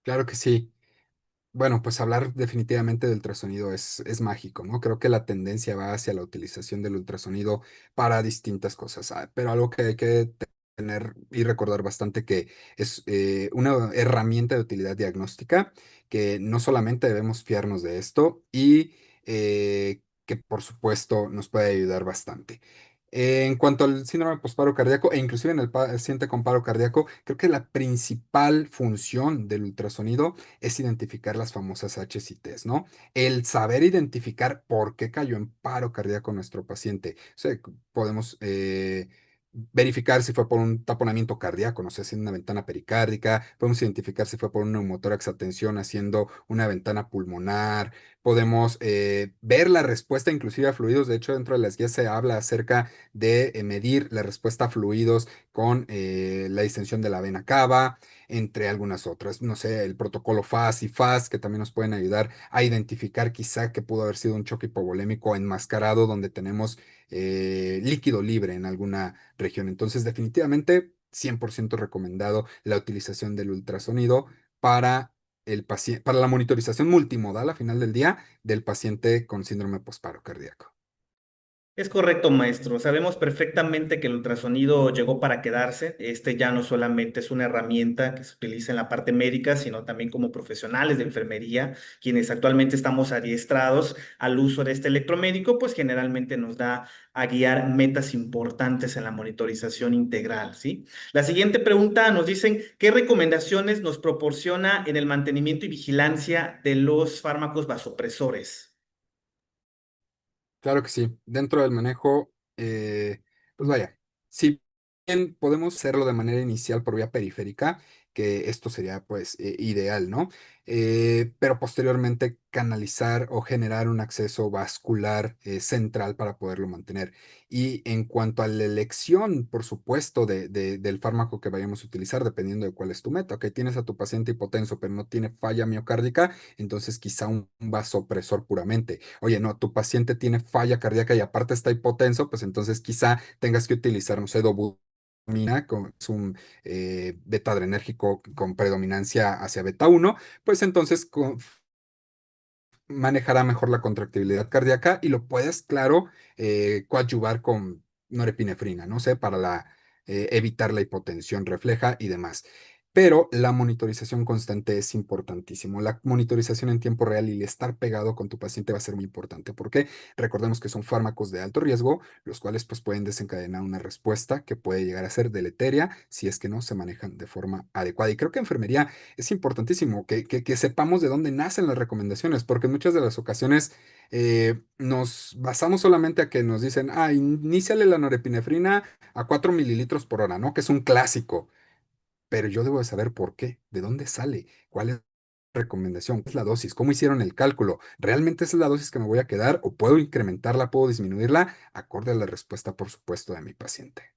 Claro que sí. Bueno, pues hablar definitivamente del ultrasonido es mágico, ¿no? Creo que la tendencia va hacia la utilización del ultrasonido para distintas cosas, pero algo que hay que tener y recordar bastante que es una herramienta de utilidad diagnóstica, que no solamente debemos fiarnos de esto y que por supuesto nos puede ayudar bastante. En cuanto al síndrome postparo cardíaco e inclusive en el paciente con paro cardíaco, creo que la principal función del ultrasonido es identificar las famosas Hs y Ts, ¿no? El saber identificar por qué cayó en paro cardíaco nuestro paciente. O sea, podemos verificar si fue por un taponamiento cardíaco, no sé, haciendo una ventana pericárdica, podemos identificar si fue por un neumotórax a tensión haciendo una ventana pulmonar, podemos ver la respuesta inclusive a fluidos. De hecho, dentro de las guías se habla acerca de medir la respuesta a fluidos con la distensión de la vena cava, entre algunas otras. No sé, el protocolo FAST y FAST, que también nos pueden ayudar a identificar quizá que pudo haber sido un choque hipovolémico enmascarado donde tenemos líquido libre en alguna región. Entonces, definitivamente, 100% recomendado la utilización del ultrasonido para el paciente, para la monitorización multimodal a final del día del paciente con síndrome postparo cardíaco. Es correcto, maestro. Sabemos perfectamente que el ultrasonido llegó para quedarse. Este ya no solamente es una herramienta que se utiliza en la parte médica, sino también como profesionales de enfermería, quienes actualmente estamos adiestrados al uso de este electromédico, pues generalmente nos da a guiar metas importantes en la monitorización integral, ¿sí? La siguiente pregunta nos dicen, ¿qué recomendaciones nos proporciona en el mantenimiento y vigilancia de los fármacos vasopresores? Claro que sí. Dentro del manejo, pues vaya, si bien podemos hacerlo de manera inicial por vía periférica, que esto sería pues ideal, ¿no? Pero posteriormente canalizar o generar un acceso vascular central para poderlo mantener. Y en cuanto a la elección, por supuesto, del fármaco que vayamos a utilizar, dependiendo de cuál es tu meta, que tienes a tu paciente hipotenso, pero no tiene falla miocárdica, entonces quizá un vasopresor puramente. Oye, no, tu paciente tiene falla cardíaca y aparte está hipotenso, pues entonces quizá tengas que utilizar, no sé, dopamina, es un beta adrenérgico con predominancia hacia beta 1, pues entonces manejará mejor la contractibilidad cardíaca y lo puedes, claro, coadyuvar con norepinefrina, no sé, para evitar la hipotensión refleja y demás. Pero la monitorización constante es importantísimo. La monitorización en tiempo real y el estar pegado con tu paciente va a ser muy importante porque recordemos que son fármacos de alto riesgo, los cuales pues pueden desencadenar una respuesta que puede llegar a ser deleteria si es que no se manejan de forma adecuada. Y creo que enfermería es importantísimo que sepamos de dónde nacen las recomendaciones, porque en muchas de las ocasiones nos basamos solamente a que nos dicen, iníciale la norepinefrina a 4 mililitros por hora, ¿no? Que es un clásico, pero yo debo de saber por qué, de dónde sale, cuál es la recomendación, cuál es la dosis, cómo hicieron el cálculo, ¿realmente esa es la dosis que me voy a quedar o puedo incrementarla, puedo disminuirla, acorde a la respuesta, por supuesto, de mi paciente?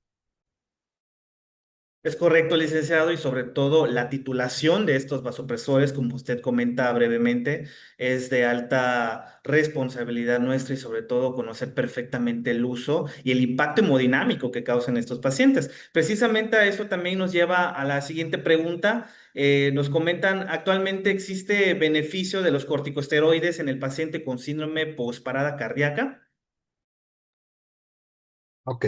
Es correcto, licenciado, y sobre todo la titulación de estos vasopresores, como usted comenta brevemente, es de alta responsabilidad nuestra y sobre todo conocer perfectamente el uso y el impacto hemodinámico que causan estos pacientes. Precisamente a eso también nos lleva a la siguiente pregunta. Nos comentan, ¿actualmente existe beneficio de los corticosteroides en el paciente con síndrome postparada cardíaca? Ok.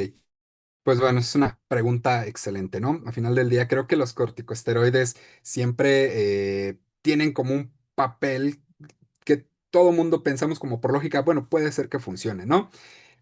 Pues bueno, es una pregunta excelente, ¿no? Al final del día, creo que los corticosteroides siempre tienen como un papel que todo mundo pensamos como por lógica, bueno, puede ser que funcione, ¿no?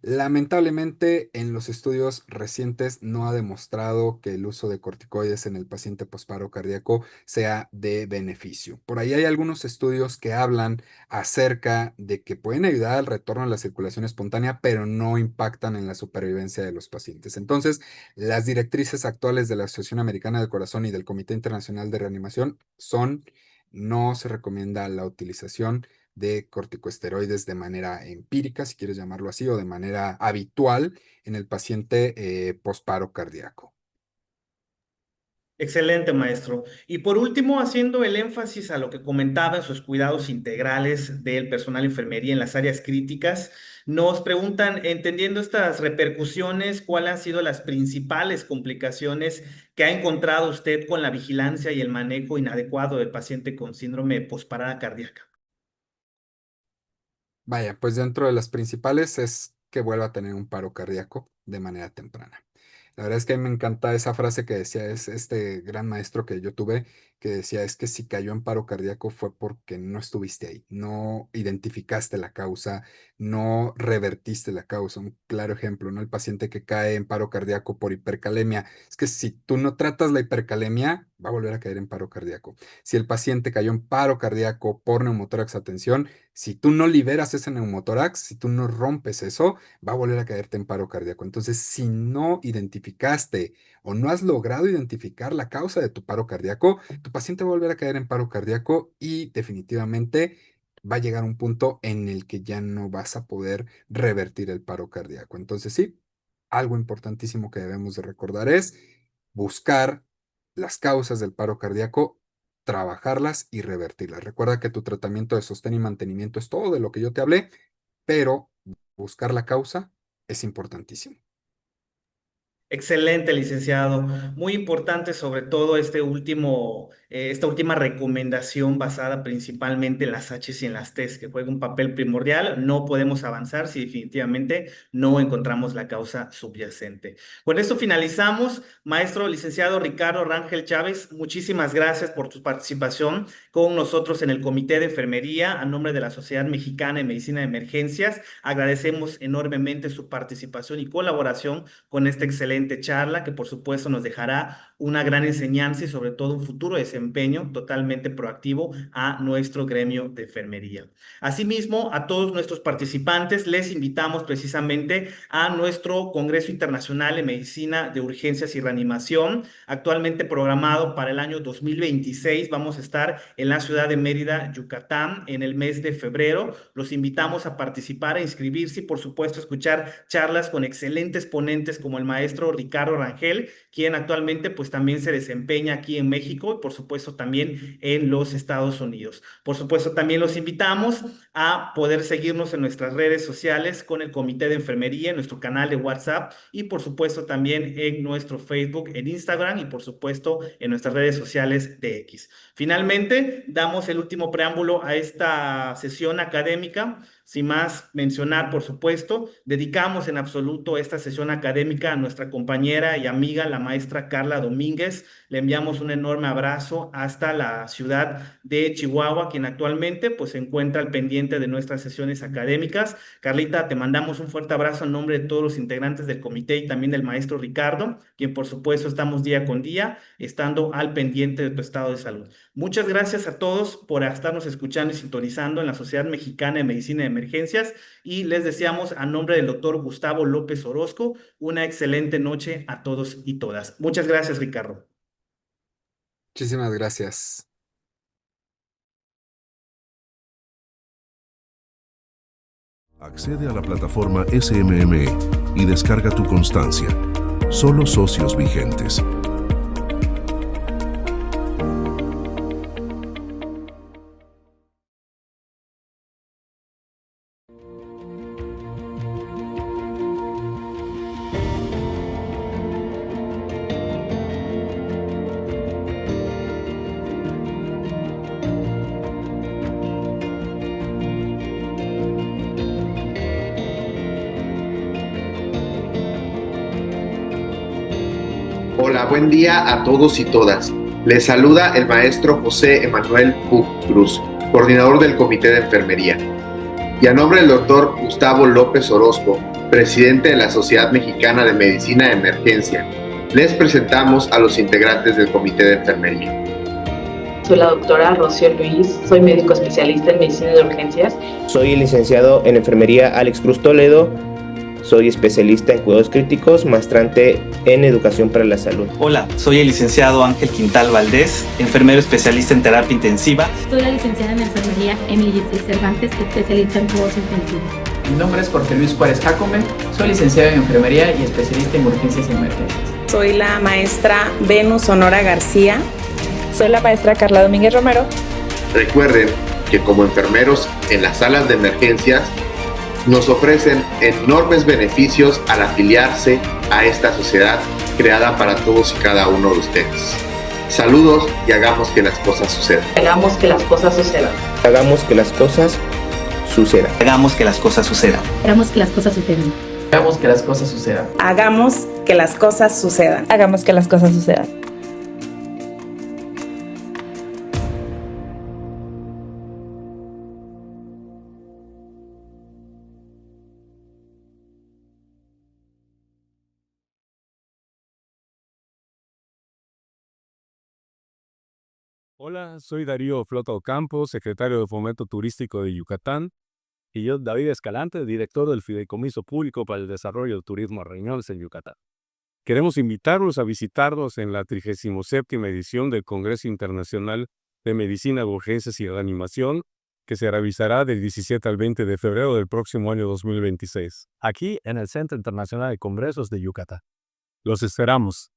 Lamentablemente, en los estudios recientes no ha demostrado que el uso de corticoides en el paciente posparo cardíaco sea de beneficio. Por ahí hay algunos estudios que hablan acerca de que pueden ayudar al retorno a la circulación espontánea, pero no impactan en la supervivencia de los pacientes. Entonces, las directrices actuales de la Asociación Americana del Corazón y del Comité Internacional de Reanimación son: no se recomienda la utilización de corticosteroides de manera empírica, si quieres llamarlo así, o de manera habitual en el paciente posparo cardíaco. Excelente, maestro. Y por último, haciendo el énfasis a lo que comentaba en sus cuidados integrales del personal de enfermería en las áreas críticas, nos preguntan, entendiendo estas repercusiones, ¿cuáles han sido las principales complicaciones que ha encontrado usted con la vigilancia y el manejo inadecuado del paciente con síndrome posparada cardíaca? Vaya, pues dentro de las principales es que vuelva a tener un paro cardíaco de manera temprana. La verdad es que a mí me encanta esa frase que decía, es este gran maestro que yo tuve, que decía, es que si cayó en paro cardíaco fue porque no estuviste ahí, no identificaste la causa, no revertiste la causa. Un claro ejemplo, ¿no? El paciente que cae en paro cardíaco por hipercalemia. Es que si tú no tratas la hipercalemia, va a volver a caer en paro cardíaco. Si el paciente cayó en paro cardíaco por neumotórax a tensión, si tú no liberas ese neumotórax, si tú no rompes eso, va a volver a caerte en paro cardíaco. Entonces, si no identificaste o no has logrado identificar la causa de tu paro cardíaco, tu paciente va a volver a caer en paro cardíaco y definitivamente va a llegar un punto en el que ya no vas a poder revertir el paro cardíaco. Entonces, sí, algo importantísimo que debemos de recordar es buscar las causas del paro cardíaco, trabajarlas y revertirlas. Recuerda que tu tratamiento de sostén y mantenimiento es todo de lo que yo te hablé, pero buscar la causa es importantísimo. Excelente, licenciado. Muy importante, sobre todo esta última recomendación basada principalmente en las H's y en las T's, que juega un papel primordial. No podemos avanzar si definitivamente no encontramos la causa subyacente. Con esto finalizamos. Maestro licenciado Ricardo Rangel Chávez, muchísimas gracias por tu participación con nosotros en el Comité de Enfermería. A nombre de la Sociedad Mexicana de Medicina de Emergencias, agradecemos enormemente su participación y colaboración con esta excelente charla, que por supuesto nos dejará una gran enseñanza y sobre todo un futuro desempeño totalmente proactivo a nuestro gremio de enfermería. Asimismo, a todos nuestros participantes les invitamos precisamente a nuestro Congreso Internacional de Medicina de Urgencias y Reanimación, actualmente programado para el año 2026. Vamos a estar en la ciudad de Mérida, Yucatán, en el mes de febrero. Los invitamos a participar, a inscribirse y por supuesto escuchar charlas con excelentes ponentes como el maestro Ricardo Rangel, quien actualmente pues también se desempeña aquí en México y por supuesto también en los Estados Unidos. Por supuesto también los invitamos a poder seguirnos en nuestras redes sociales con el Comité de Enfermería, en nuestro canal de WhatsApp y por supuesto también en nuestro Facebook, en Instagram y por supuesto en nuestras redes sociales de X. Finalmente, damos el último preámbulo a esta sesión académica. Sin más mencionar, por supuesto, dedicamos en absoluto esta sesión académica a nuestra compañera y amiga, la maestra Carla Domínguez. Le enviamos un enorme abrazo hasta la ciudad de Chihuahua, quien actualmente pues, se encuentra al pendiente de nuestras sesiones académicas. Carlita, te mandamos un fuerte abrazo en nombre de todos los integrantes del comité y también del maestro Ricardo, quien por supuesto estamos día con día, estando al pendiente de tu estado de salud. Muchas gracias a todos por estarnos escuchando y sintonizando en la Sociedad Mexicana de Medicina de Emergencias y les deseamos a nombre del doctor Gustavo López Orozco una excelente noche a todos y todas. Muchas gracias, Ricardo. Muchísimas gracias. Accede a la plataforma SMME y descarga tu constancia. Solo socios vigentes. Hola, buen día a todos y todas. Les saluda el maestro José Emanuel Puc Cruz, coordinador del Comité de Enfermería. Y a nombre del doctor Gustavo López Orozco, presidente de la Sociedad Mexicana de Medicina de Emergencia, les presentamos a los integrantes del Comité de Enfermería. Soy la doctora Rocío Luis, soy médico especialista en medicina de urgencias. Soy el licenciado en enfermería Alex Cruz Toledo. Soy especialista en cuidados críticos, maestrante en educación para la salud. Hola, soy el licenciado Ángel Quintal Valdés, enfermero especialista en terapia intensiva. Soy la licenciada en enfermería Emily Cervantes, especialista en cuidados intensivos. Mi nombre es Jorge Luis Juárez Jacome, soy licenciado en enfermería y especialista en urgencias y emergencias. Soy la maestra Venus Honora García. Soy la maestra Carla Domínguez Romero. Recuerden que como enfermeros en las salas de emergencias nos ofrecen enormes beneficios al afiliarse a esta sociedad creada para todos y cada uno de ustedes. Saludos y hagamos que las cosas sucedan. Hagamos que las cosas sucedan. Hagamos que las cosas sucedan. Hagamos que las cosas sucedan. Hagamos que las cosas sucedan. Hagamos que las cosas sucedan. Hagamos que las cosas sucedan. Hagamos que las cosas sucedan. Hola, soy Darío Flota Ocampo, secretario de Fomento Turístico de Yucatán, y yo, David Escalante, director del Fideicomiso Público para el Desarrollo del Turismo Reñoles en Yucatán. Queremos invitarlos a visitarnos en la 37ª edición del Congreso Internacional de Medicina de Urgencias y Reanimación, que se realizará del 17 al 20 de febrero del próximo año 2026, aquí en el Centro Internacional de Congresos de Yucatán. Los esperamos.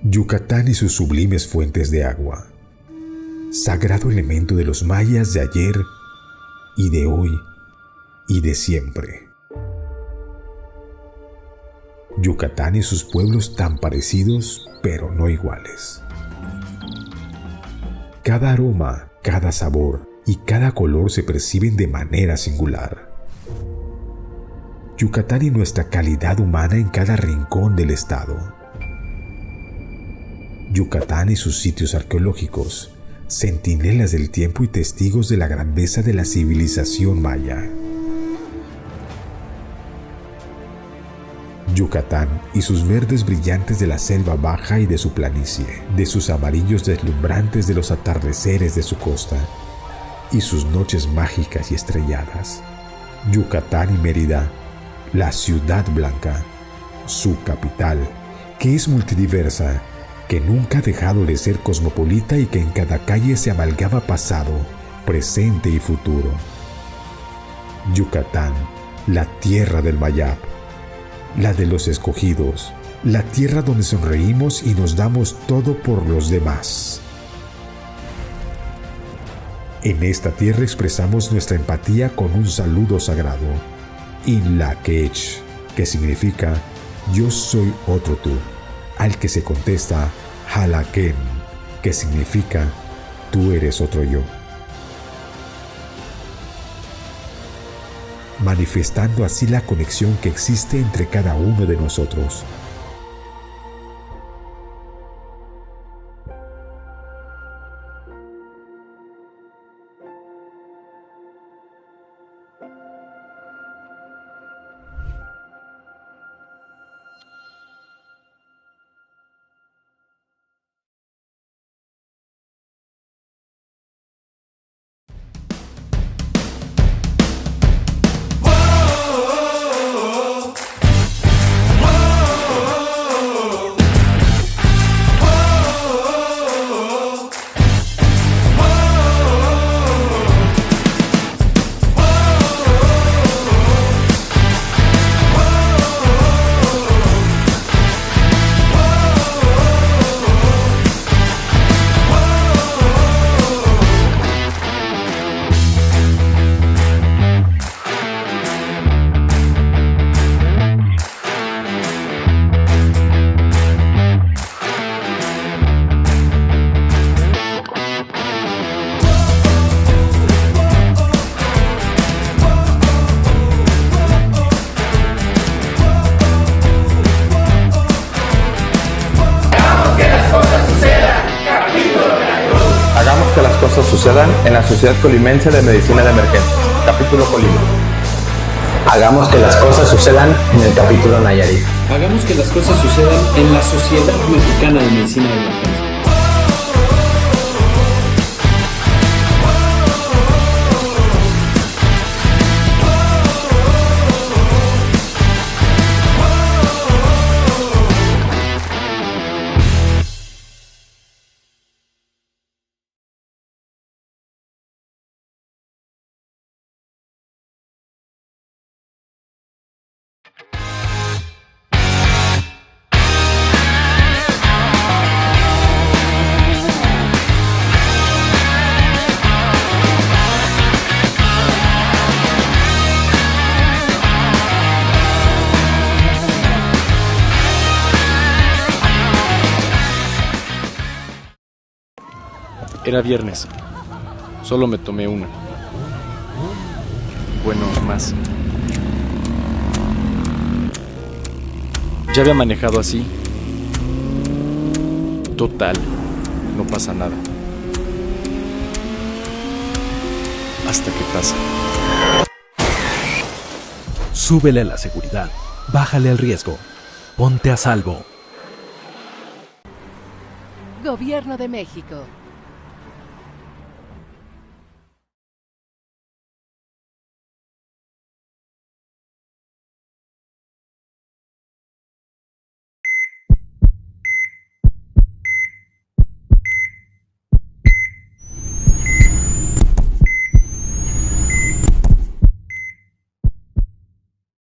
Yucatán y sus sublimes fuentes de agua, sagrado elemento de los mayas de ayer y de hoy y de siempre. Yucatán y sus pueblos tan parecidos, pero no iguales. Cada aroma, cada sabor y cada color se perciben de manera singular. Yucatán y nuestra calidad humana en cada rincón del estado. Yucatán y sus sitios arqueológicos, centinelas del tiempo y testigos de la grandeza de la civilización maya. Yucatán y sus verdes brillantes de la selva baja y de su planicie, de sus amarillos deslumbrantes de los atardeceres de su costa, y sus noches mágicas y estrelladas. Yucatán y Mérida, la ciudad blanca, su capital, que es multidiversa, que nunca ha dejado de ser cosmopolita y que en cada calle se amalgama pasado, presente y futuro. Yucatán, la tierra del Mayab, la de los escogidos, la tierra donde sonreímos y nos damos todo por los demás. En esta tierra expresamos nuestra empatía con un saludo sagrado, Inlakech, que significa yo soy otro tú, al que se contesta Halaken, que significa tú eres otro yo. Manifestando así la conexión que existe entre cada uno de nosotros. sucedan en la Sociedad Colimense de Medicina de Emergencia. Capítulo Colima. Hagamos que las cosas sucedan en el capítulo Nayarit. Hagamos que las cosas sucedan en la Sociedad Mexicana de Medicina de Emergencia. Era viernes. Solo me tomé una. Bueno, más. Ya había manejado así. Total, no pasa nada. Hasta que pasa. Súbele a la seguridad. Bájale al riesgo. Ponte a salvo. Gobierno de México.